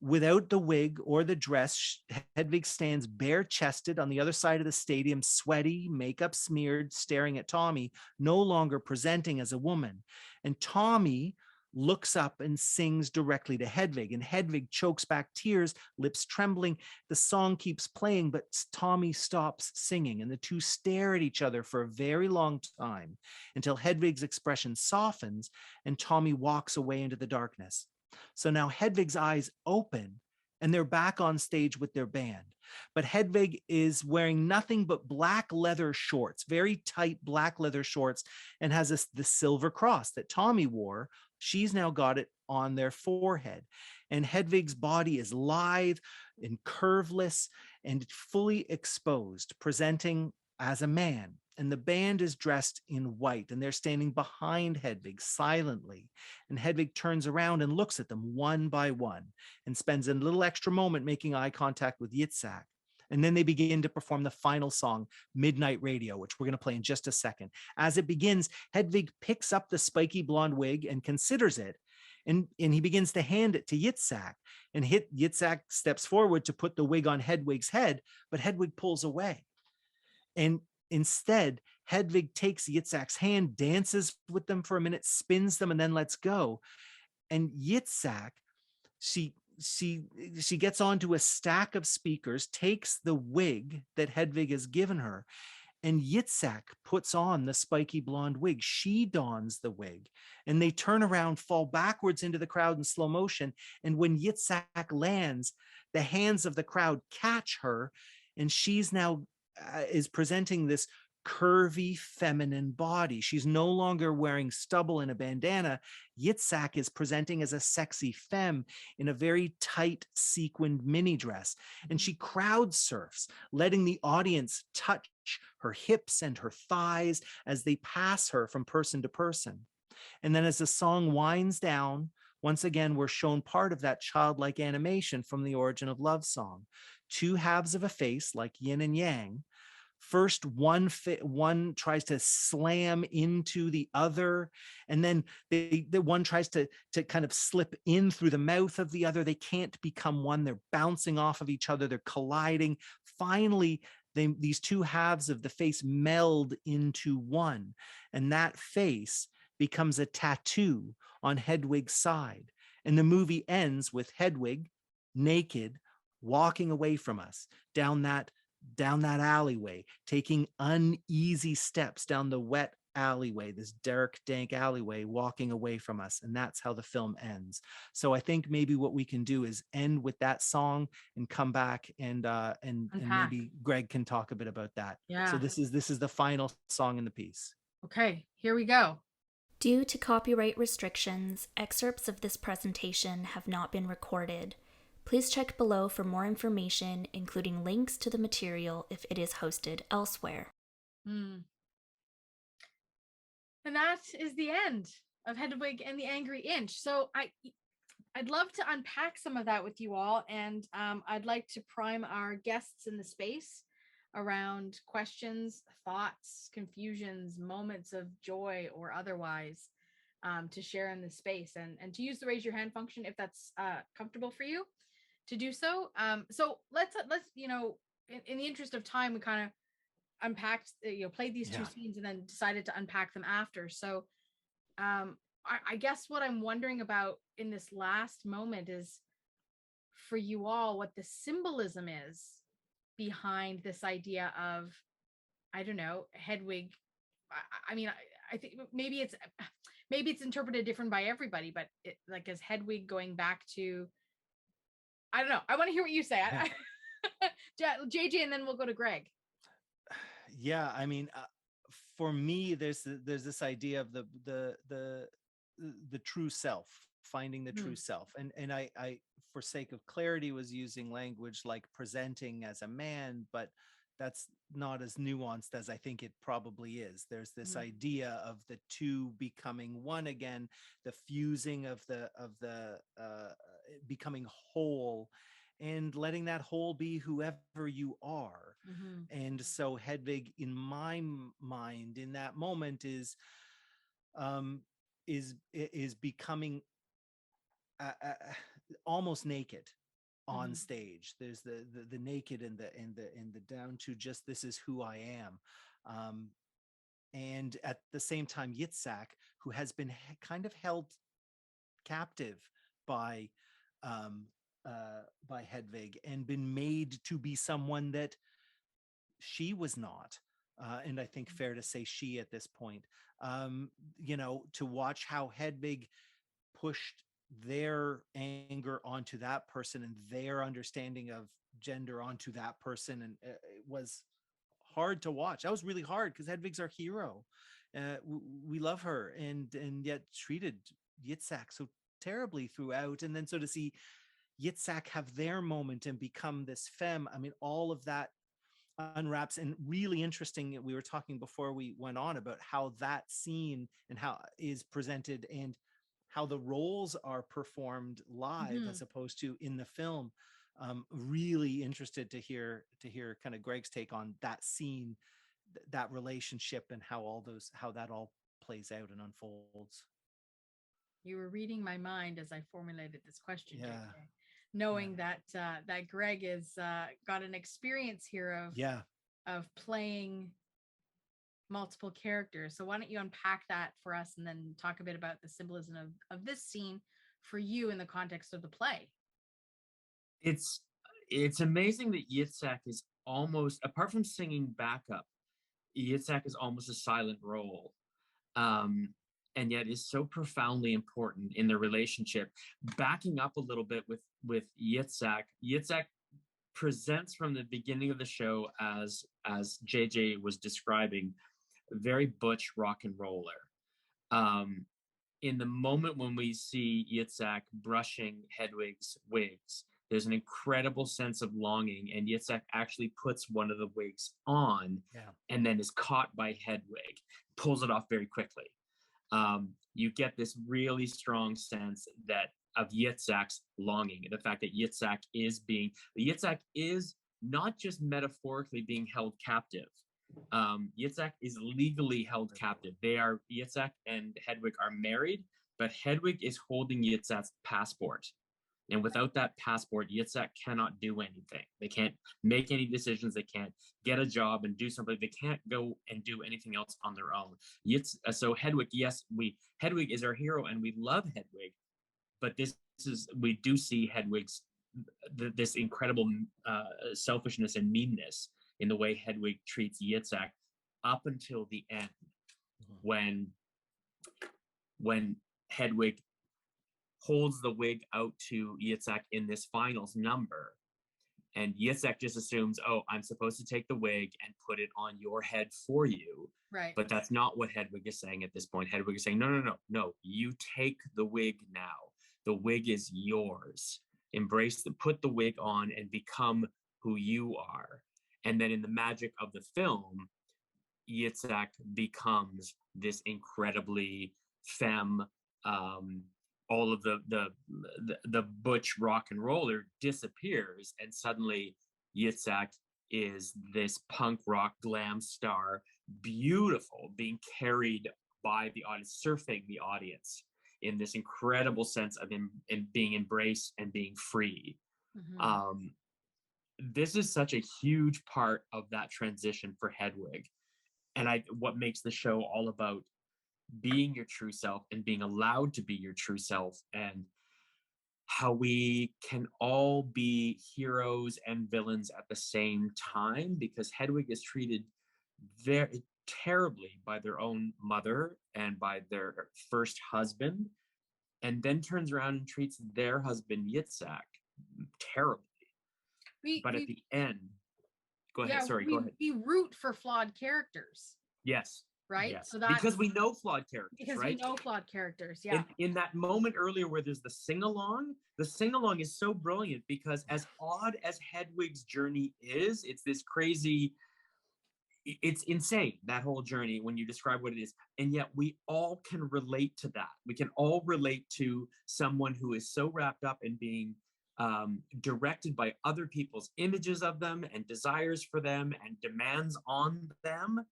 [SPEAKER 3] without the wig or the dress. Hedwig stands bare-chested on the other side of the stadium, sweaty, makeup smeared, staring at Tommy, no longer presenting as a woman. And Tommy looks up and sings directly to Hedwig, and Hedwig chokes back tears, lips trembling. The song keeps playing, but Tommy stops singing, and the two stare at each other for a very long time until Hedwig's expression softens and Tommy walks away into the darkness. So now Hedwig's eyes open and they're back on stage with their band. But Hedwig is wearing nothing but black leather shorts, very tight black leather shorts, and has the silver cross that Tommy wore. She's now got it on their forehead. And Hedwig's body is lithe and curveless and fully exposed, presenting as a man. And the band is dressed in white, and they're standing behind Hedwig silently. And Hedwig turns around and looks at them one by one and spends a little extra moment making eye contact with Yitzhak. And then they begin to perform the final song, Midnight Radio, which we're going to play in just a second. As it begins, Hedwig picks up the spiky blonde wig and considers it. And he begins to hand it to Yitzhak. And Yitzhak steps forward to put the wig on Hedwig's head, but Hedwig pulls away. And instead, Hedwig takes Yitzhak's hand, dances with them for a minute, spins them, and then lets go. And Yitzhak, she gets onto a stack of speakers, takes the wig that Hedwig has given her, and Yitzhak puts on the spiky blonde wig. She dons the wig, and they turn around, fall backwards into the crowd in slow motion. And when Yitzhak lands, the hands of the crowd catch her, and she's now is presenting this curvy feminine body. She's no longer wearing stubble and a bandana. Yitzhak is presenting as a sexy femme in a very tight sequined mini dress. And she crowd surfs, letting the audience touch her hips and her thighs as they pass her from person to person. And then as the song winds down, once again, we're shown part of that childlike animation from the Origin of Love song. 2 halves of a face like yin and yang. First, one tries to slam into the other, and then the one tries to kind of slip in through the mouth of the other. They can't become one. They're bouncing off of each other. They're colliding. Finally, these 2 halves of the face meld into one, and that face becomes a tattoo on Hedwig's side. And the movie ends with Hedwig, naked, walking away from us down that alleyway, taking uneasy steps down the wet alleyway, this dark, dank alleyway, walking away from us. And that's how the film ends. So I think maybe what we can do is end with that song and come back and maybe Greg can talk a bit about that.
[SPEAKER 2] Yeah.
[SPEAKER 3] So this is the final song in the piece.
[SPEAKER 2] Okay, here we go.
[SPEAKER 5] Due to copyright restrictions, excerpts of this presentation have not been recorded. Please check below for more information, including links to the material if it is hosted elsewhere.
[SPEAKER 2] And that is the end of Hedwig and the Angry Inch. So I'd love to unpack some of that with you all, and I'd like to prime our guests in the space around questions, thoughts, confusions, moments of joy or otherwise to share in the space, and to use the raise your hand function if that's comfortable for you to do so. So let's in the interest of time, we kind of unpacked, played these 2 scenes and then decided to unpack them after. So I guess what I'm wondering about in this last moment is, for you all what the symbolism is behind this idea of, I don't know, Hedwig. I mean, I think maybe it's interpreted different by everybody, but like, as Hedwig going back to, I don't know. I want to hear what you say. JJ, and then we'll go to Greg.
[SPEAKER 3] Yeah, I mean, for me, there's this idea of the true self, finding the true self, and I, for sake of clarity, was using language like presenting as a man, but that's not as nuanced as I think it probably is. There's this idea of the two becoming one again, the fusing of the becoming whole, and letting that whole be whoever you are. And so Hedwig, in my mind, in that moment, is becoming almost naked on stage. There's the naked and the down to just, this is who I am. And at the same time, Yitzhak, who has been kind of held captive by Hedwig and been made to be someone that she was not. And I think fair to say she at this point, to watch how Hedwig pushed their anger onto that person and their understanding of gender onto that person. And it was hard to watch. That was really hard because Hedwig's our hero. We love her, and yet treated Yitzhak so terribly throughout. And then so to see Yitzhak have their moment and become this femme, I mean, all of that unwraps. And really interesting, we were talking before we went on about how that scene and how is presented and how the roles are performed live as opposed to in the film. Really interested to hear kind of Greg's take on that scene, that relationship, and how that all plays out and unfolds.
[SPEAKER 2] You were reading my mind as I formulated this question,
[SPEAKER 3] Yeah.
[SPEAKER 2] JJ, knowing that Greg is got an experience here of playing multiple characters. So why don't you unpack that for us, and then talk a bit about the symbolism of this scene for you in the context of the play.
[SPEAKER 6] It's amazing that Yitzhak is almost, apart from singing backup, Yitzhak is almost a silent role, and yet is so profoundly important in the relationship. Backing up a little bit with Yitzhak presents from the beginning of the show as JJ was describing, very butch rock and roller. In the moment when we see Yitzhak brushing Hedwig's wigs, there's an incredible sense of longing, and Yitzhak actually puts one of the wigs on and then is caught by Hedwig, pulls it off very quickly. You get this really strong sense of Yitzhak's longing, and the fact that Yitzhak is not just metaphorically being held captive. Yitzhak is legally held captive. Yitzhak and Hedwig are married, but Hedwig is holding Yitzhak's passport. And without that passport, Yitzhak cannot do anything. They can't make any decisions. They can't get a job and do something. They can't go and do anything else on their own. So Hedwig, Hedwig is our hero, and we love Hedwig, but we do see Hedwig's this incredible selfishness and meanness in the way Hedwig treats Yitzhak up until the end, when Hedwig holds the wig out to Yitzhak in this finals number, and Yitzhak just assumes, oh, I'm supposed to take the wig and put it on your head for you.
[SPEAKER 2] Right.
[SPEAKER 6] But that's not what Hedwig is saying at this point. Hedwig is saying, no, you take the wig now. The wig is yours. Put the wig on and become who you are. And then in the magic of the film, Yitzhak becomes this incredibly femme, all of the butch rock and roller disappears, and suddenly Yitzhak is this punk rock glam star, beautiful, being carried by the audience, surfing the audience in this incredible sense of in being embraced and being free. This is such a huge part of that transition for Hedwig, and what makes the show all about being your true self and being allowed to be your true self, and how we can all be heroes and villains at the same time, because Hedwig is treated very terribly by their own mother and by their first husband, and then turns around and treats their husband Yitzhak terribly. But at the end, go ahead. Sorry, go ahead.
[SPEAKER 2] We root for flawed characters.
[SPEAKER 6] Yes.
[SPEAKER 2] Right.
[SPEAKER 6] Yes.
[SPEAKER 2] So that's
[SPEAKER 6] because we know flawed characters.
[SPEAKER 2] Because
[SPEAKER 6] right?
[SPEAKER 2] we know flawed characters. Yeah.
[SPEAKER 6] In that moment earlier where there's the sing-along is so brilliant, because as odd as Hedwig's journey is, it's this crazy, it's insane, that whole journey when you describe what it is. And yet we all can relate to that. We can all relate to someone who is so wrapped up in being directed by other people's images of them and desires for them and demands on them.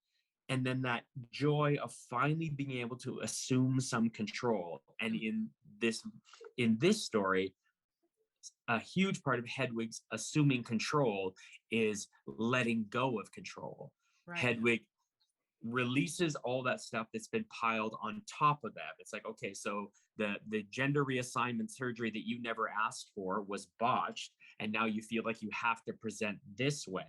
[SPEAKER 6] And then that joy of finally being able to assume some control. And in this story, a huge part of Hedwig's assuming control is letting go of control. Right. Hedwig releases all that stuff that's been piled on top of that. It's like, okay, so the gender reassignment surgery that you never asked for was botched, and now you feel like you have to present this way.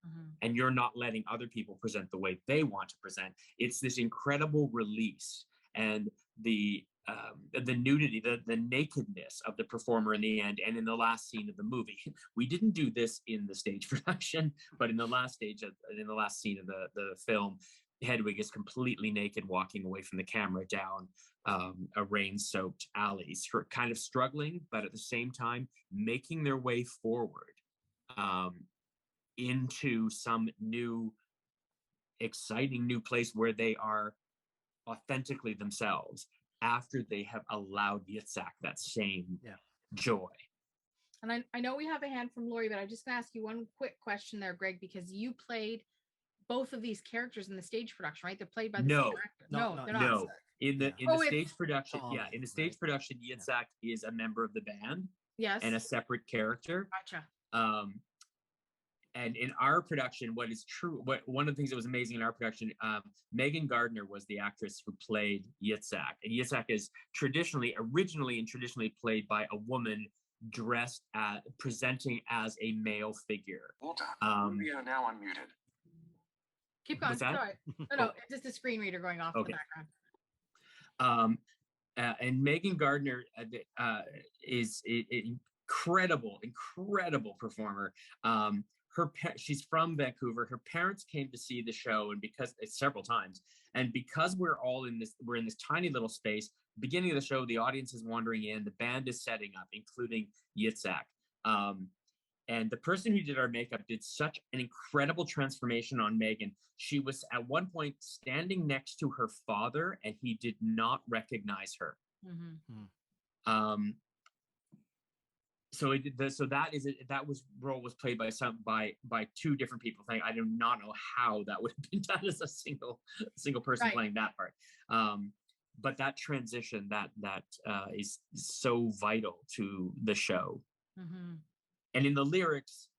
[SPEAKER 6] Mm-hmm. And you're not letting other people present the way they want to present. It's this incredible release, and the nudity, the nakedness of the performer in the end, and in the last scene of the movie. We didn't do this in the stage production, but in the last scene of the film, Hedwig is completely naked, walking away from the camera down a rain-soaked alley, kind of struggling, but at the same time making their way forward into some new, exciting new place where they are authentically themselves after they have allowed Yitzhak that same joy.
[SPEAKER 2] And I know we have a hand from Lori, but I'm just going to ask you one quick question there, Greg, because you played both of these characters in the stage production, right? They're played by the same actor. No, they're not.
[SPEAKER 6] No. In the stage production, in the stage production, Yitzhak is a member of the band.
[SPEAKER 2] Yes.
[SPEAKER 6] And a separate character.
[SPEAKER 2] Gotcha.
[SPEAKER 6] And in our production, one of the things that was amazing in our production, Megan Gardner was the actress who played Yitzhak. And Yitzhak is originally played by a woman dressed presenting as a male figure.
[SPEAKER 7] Hold on. We are now unmuted.
[SPEAKER 2] Keep going. Sorry. No, it's just a screen reader going off in the background.
[SPEAKER 6] And Megan Gardner is an incredible performer. She's from Vancouver. Her parents came to see the show, and several times, and because we're in this tiny little space. Beginning of the show, the audience is wandering in. The band is setting up, including Yitzhak. And the person who did our makeup did such an incredible transformation on Megan. She was at one point standing next to her father, and he did not recognize her. Mm-hmm. So that role was played by two different people. I do not know how that would have been done as a single person playing that part. But that transition that is so vital to the show. Mm-hmm. And in the lyrics,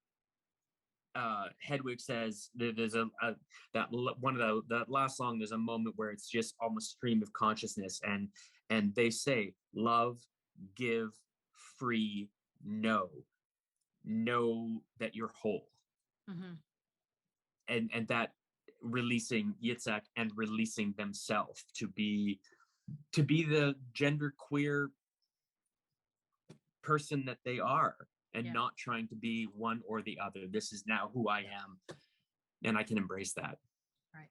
[SPEAKER 6] Hedwig says there's that last song. There's a moment where it's just almost stream of consciousness, and they say, "Love, give, free, know that you're whole." Mm-hmm. And that releasing Yitzhak and releasing themselves to be the genderqueer person that they are, and not trying to be one or the other. This is now who I am, and I can embrace that.
[SPEAKER 2] Right.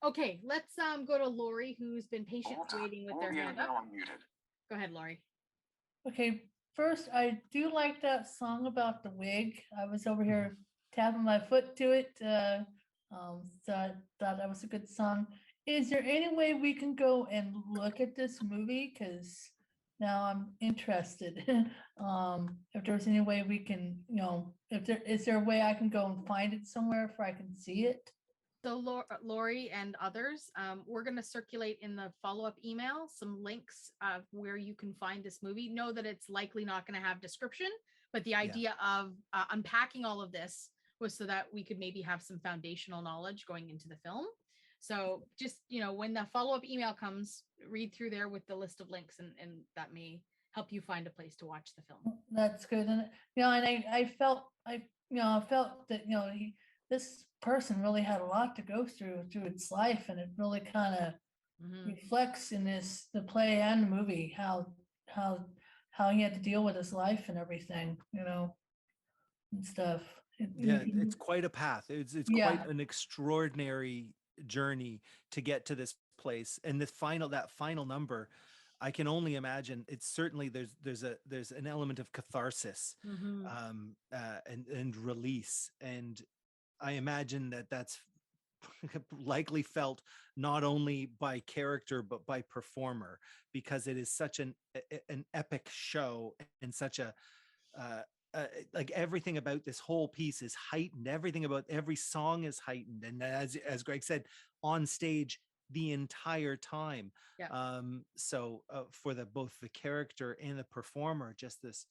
[SPEAKER 2] Okay, let's go to Lori, who's been patiently waiting with their hand up. Go ahead, Lori.
[SPEAKER 8] Okay, first, I do like that song about the wig. I was over here tapping my foot to it, so I thought that was a good song. Is there any way we can go and look at this movie? Because now I'm interested. If there's any way we can, is there a way I can go and find it somewhere if I can see it?
[SPEAKER 2] So Lori and others, we're going to circulate in the follow-up email some links of where you can find this movie. Know that it's likely not going to have description, but the idea of unpacking all of this was so that we could maybe have some foundational knowledge going into the film. So just, when the follow-up email comes, read through there with the list of links, and that may help you find a place to watch the film.
[SPEAKER 8] That's good. And I felt that this person really had a lot to go through its life, and it really kind of reflects in the play and the movie how he had to deal with his life and everything, and stuff.
[SPEAKER 3] It's quite a path. It's quite an extraordinary journey to get to this place. And that final number, I can only imagine. It's certainly there's an element of catharsis and release, and I imagine that's likely felt not only by character but by performer, because it is such an epic show, and such a like everything about this whole piece is heightened. Everything about every song is heightened, and as Greg said, on stage the entire time. So for both the character and the performer, just this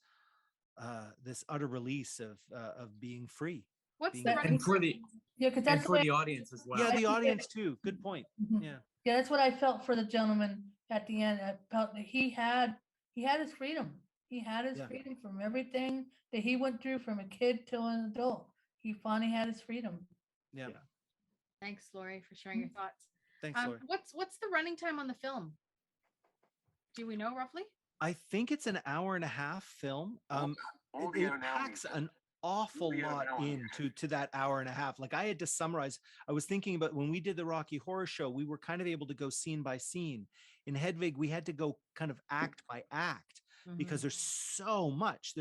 [SPEAKER 3] utter release of being free.
[SPEAKER 2] What's
[SPEAKER 3] being
[SPEAKER 2] the running
[SPEAKER 6] for the
[SPEAKER 8] because
[SPEAKER 6] and for the audience as well.
[SPEAKER 3] Yeah, the audience too. Good point. Yeah,
[SPEAKER 8] that's what I felt for the gentleman at the end. I felt that he had his freedom. He had his freedom from everything that he went through, from a kid till an adult. He finally had his freedom.
[SPEAKER 3] Yeah.
[SPEAKER 2] Thanks, Lori, for sharing your thoughts.
[SPEAKER 3] Thanks, Lori.
[SPEAKER 2] What's the running time on the film? Do we know roughly?
[SPEAKER 3] I think it's an hour and a half film. It packs an awful lot into that hour and a half. Like, I had to summarize. I was thinking about when we did the Rocky Horror Show, we were kind of able to go scene by scene. In Hedwig, we had to go kind of act by act, because there's so much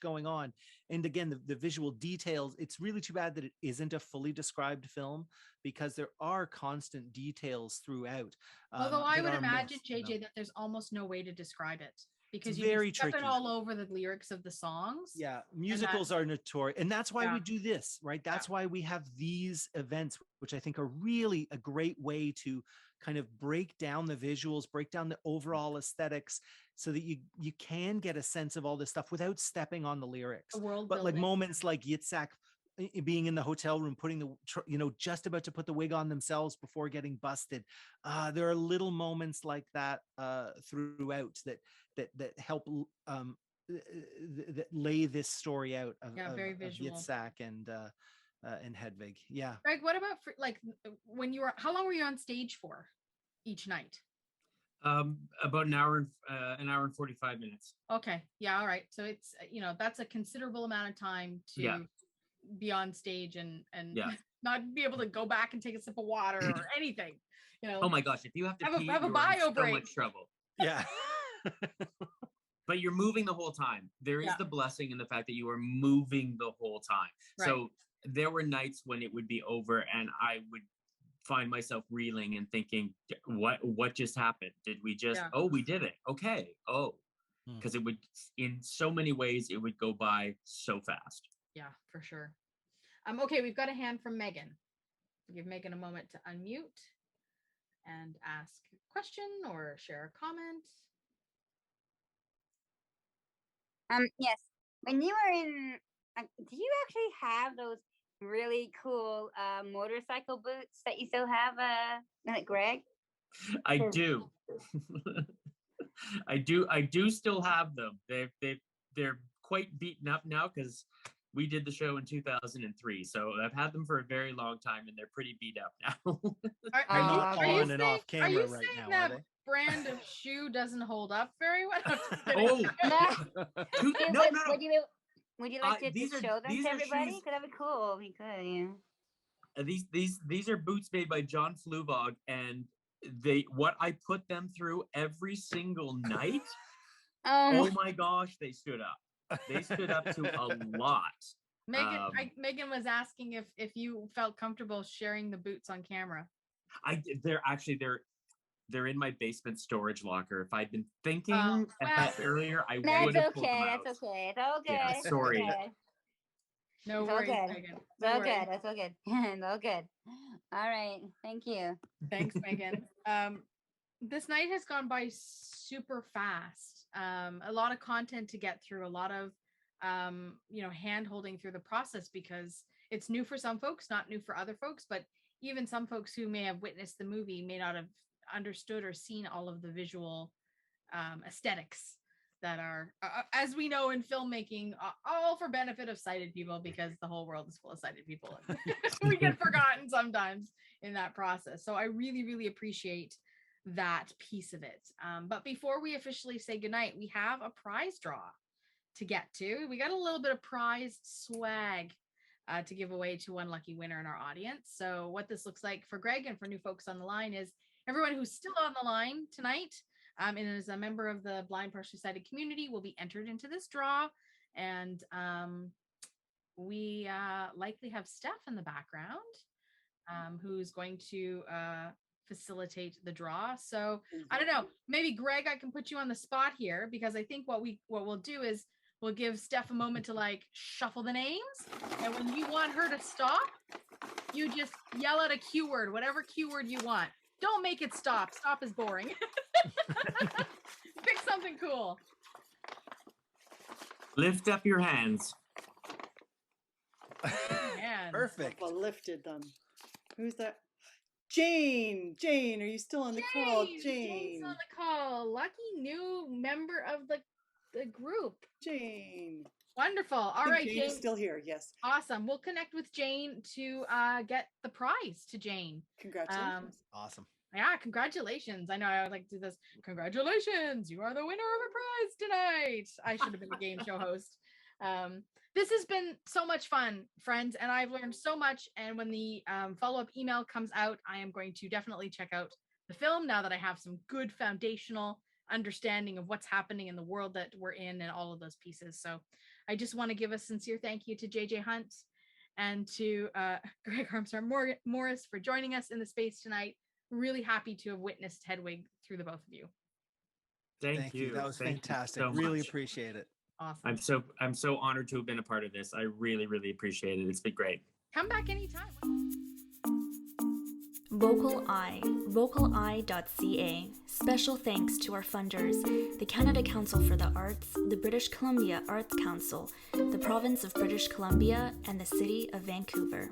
[SPEAKER 3] going on. And again, the visual details, it's really too bad that it isn't a fully described film, because there are constant details throughout.
[SPEAKER 2] Although I would imagine, JJ, that there's almost no way to describe it, because you step it all over the lyrics of the songs.
[SPEAKER 3] Yeah, musicals are notorious, and that's why we do this, right? That's why we have these events, which I think are really a great way to kind of break down the visuals, break down the overall aesthetics, so that you can get a sense of all this stuff without stepping on the lyrics. But like moments like Yitzhak being in the hotel room, putting just about to put the wig on themselves before getting busted. There are little moments like that throughout that help that lay this story out of Yitzhak and Hedwig. Yeah.
[SPEAKER 2] Greg, what about how long were you on stage for each night?
[SPEAKER 6] About an hour and 45 minutes.
[SPEAKER 2] Okay. Yeah. All right. So it's, that's a considerable amount of time to be on stage and not be able to go back and take a sip of water or anything,
[SPEAKER 6] Oh my gosh. If you have to pee,
[SPEAKER 2] have a
[SPEAKER 6] you're
[SPEAKER 2] bio
[SPEAKER 6] in so
[SPEAKER 2] break.
[SPEAKER 6] much trouble.
[SPEAKER 3] Yeah.
[SPEAKER 6] But you're moving the whole time. There is the blessing in the fact that you are moving the whole time. Right. So there were nights when it would be over and I would find myself reeling and thinking, what just happened? Did we just, we did it. Okay. Because it would, in so many ways, it would go by so fast.
[SPEAKER 2] Yeah, for sure. Okay, we've got a hand from Megan. Give Megan a moment to unmute and ask a question or share a comment.
[SPEAKER 9] Yes. When you were in, do you actually have those really cool motorcycle boots that you still have, Greg?
[SPEAKER 6] I do. I do still have them. They're quite beaten up now because we did the show in 2003, so I've had them for a very long time, and they're pretty beat up now.
[SPEAKER 3] They're not on and off camera right now, are they?
[SPEAKER 2] Brand of shoe doesn't hold up very well.
[SPEAKER 6] No.
[SPEAKER 9] Would you like to show them to everybody? Because that'd be cool. We could, yeah.
[SPEAKER 6] These are boots made by John Fluvog, and what I put them through every single night. Oh my gosh, they stood up. They stood up to a lot.
[SPEAKER 2] Megan was asking if you felt comfortable sharing the boots on camera. They're in my basement storage locker. If I'd been thinking earlier, I would have pulled them out.
[SPEAKER 9] That's okay. It's all good.
[SPEAKER 6] Yeah, sorry.
[SPEAKER 9] Okay.
[SPEAKER 2] No worries, Megan.
[SPEAKER 9] It's all good. That's all good. It's all good. All right. Thank you.
[SPEAKER 2] Thanks, Megan. This night has gone by super fast. A lot of content to get through, a lot of hand holding through the process, because it's new for some folks, not new for other folks, but even some folks who may have witnessed the movie may not have understood or seen all of the visual aesthetics that are, as we know in filmmaking, all for benefit of sighted people, because the whole world is full of sighted people. And we get forgotten sometimes in that process. So I really, really appreciate that piece of it. But before we officially say goodnight, we have a prize draw to get to. We got a little bit of prize swag to give away to one lucky winner in our audience. So what this looks like for Greg and for new folks on the line is everyone who's still on the line tonight and is a member of the blind partially sighted community will be entered into this draw. And we likely have Steph in the background who's going to facilitate the draw. So I don't know, maybe Greg, I can put you on the spot here, because I think what we'll do is we'll give Steph a moment to like shuffle the names, and when you want her to stop, you just yell out a keyword, whatever keyword you want. Don't make it stop. Stop is boring. Pick something cool.
[SPEAKER 6] Lift up your hands.
[SPEAKER 2] Man.
[SPEAKER 10] Perfect. Well, lifted them. Who's that? Jane. Jane, are you still on the call? Jane.
[SPEAKER 2] Jane's on the call. Lucky new member of the group.
[SPEAKER 10] Jane.
[SPEAKER 2] Wonderful. All right,
[SPEAKER 10] Jane is still here. Yes.
[SPEAKER 2] Awesome. We'll connect with Jane to get the prize to Jane.
[SPEAKER 10] Congratulations.
[SPEAKER 3] Awesome.
[SPEAKER 2] Yeah, congratulations. I know I would like to do this. Congratulations. You are the winner of a prize tonight. I should have been a game show host. This has been so much fun, friends, and I've learned so much. And when the follow-up email comes out, I am going to definitely check out the film now that I have some good foundational understanding of what's happening in the world that we're in and all of those pieces. So I just want to give a sincere thank you to JJ Hunt and to Greg Armstrong-Morris for joining us in the space tonight. Really happy to have witnessed Hedwig through the both of you.
[SPEAKER 6] Thank you.
[SPEAKER 3] That was fantastic.
[SPEAKER 6] So
[SPEAKER 3] really
[SPEAKER 6] much.
[SPEAKER 3] Appreciate it.
[SPEAKER 2] Awesome.
[SPEAKER 6] I'm so honored to have been a part of this. I really, really appreciate it. It's been great.
[SPEAKER 2] Come back anytime.
[SPEAKER 5] VocalEye, vocaleye.ca. Special thanks to our funders, the Canada Council for the Arts, the British Columbia Arts Council, the Province of British Columbia, and the City of Vancouver.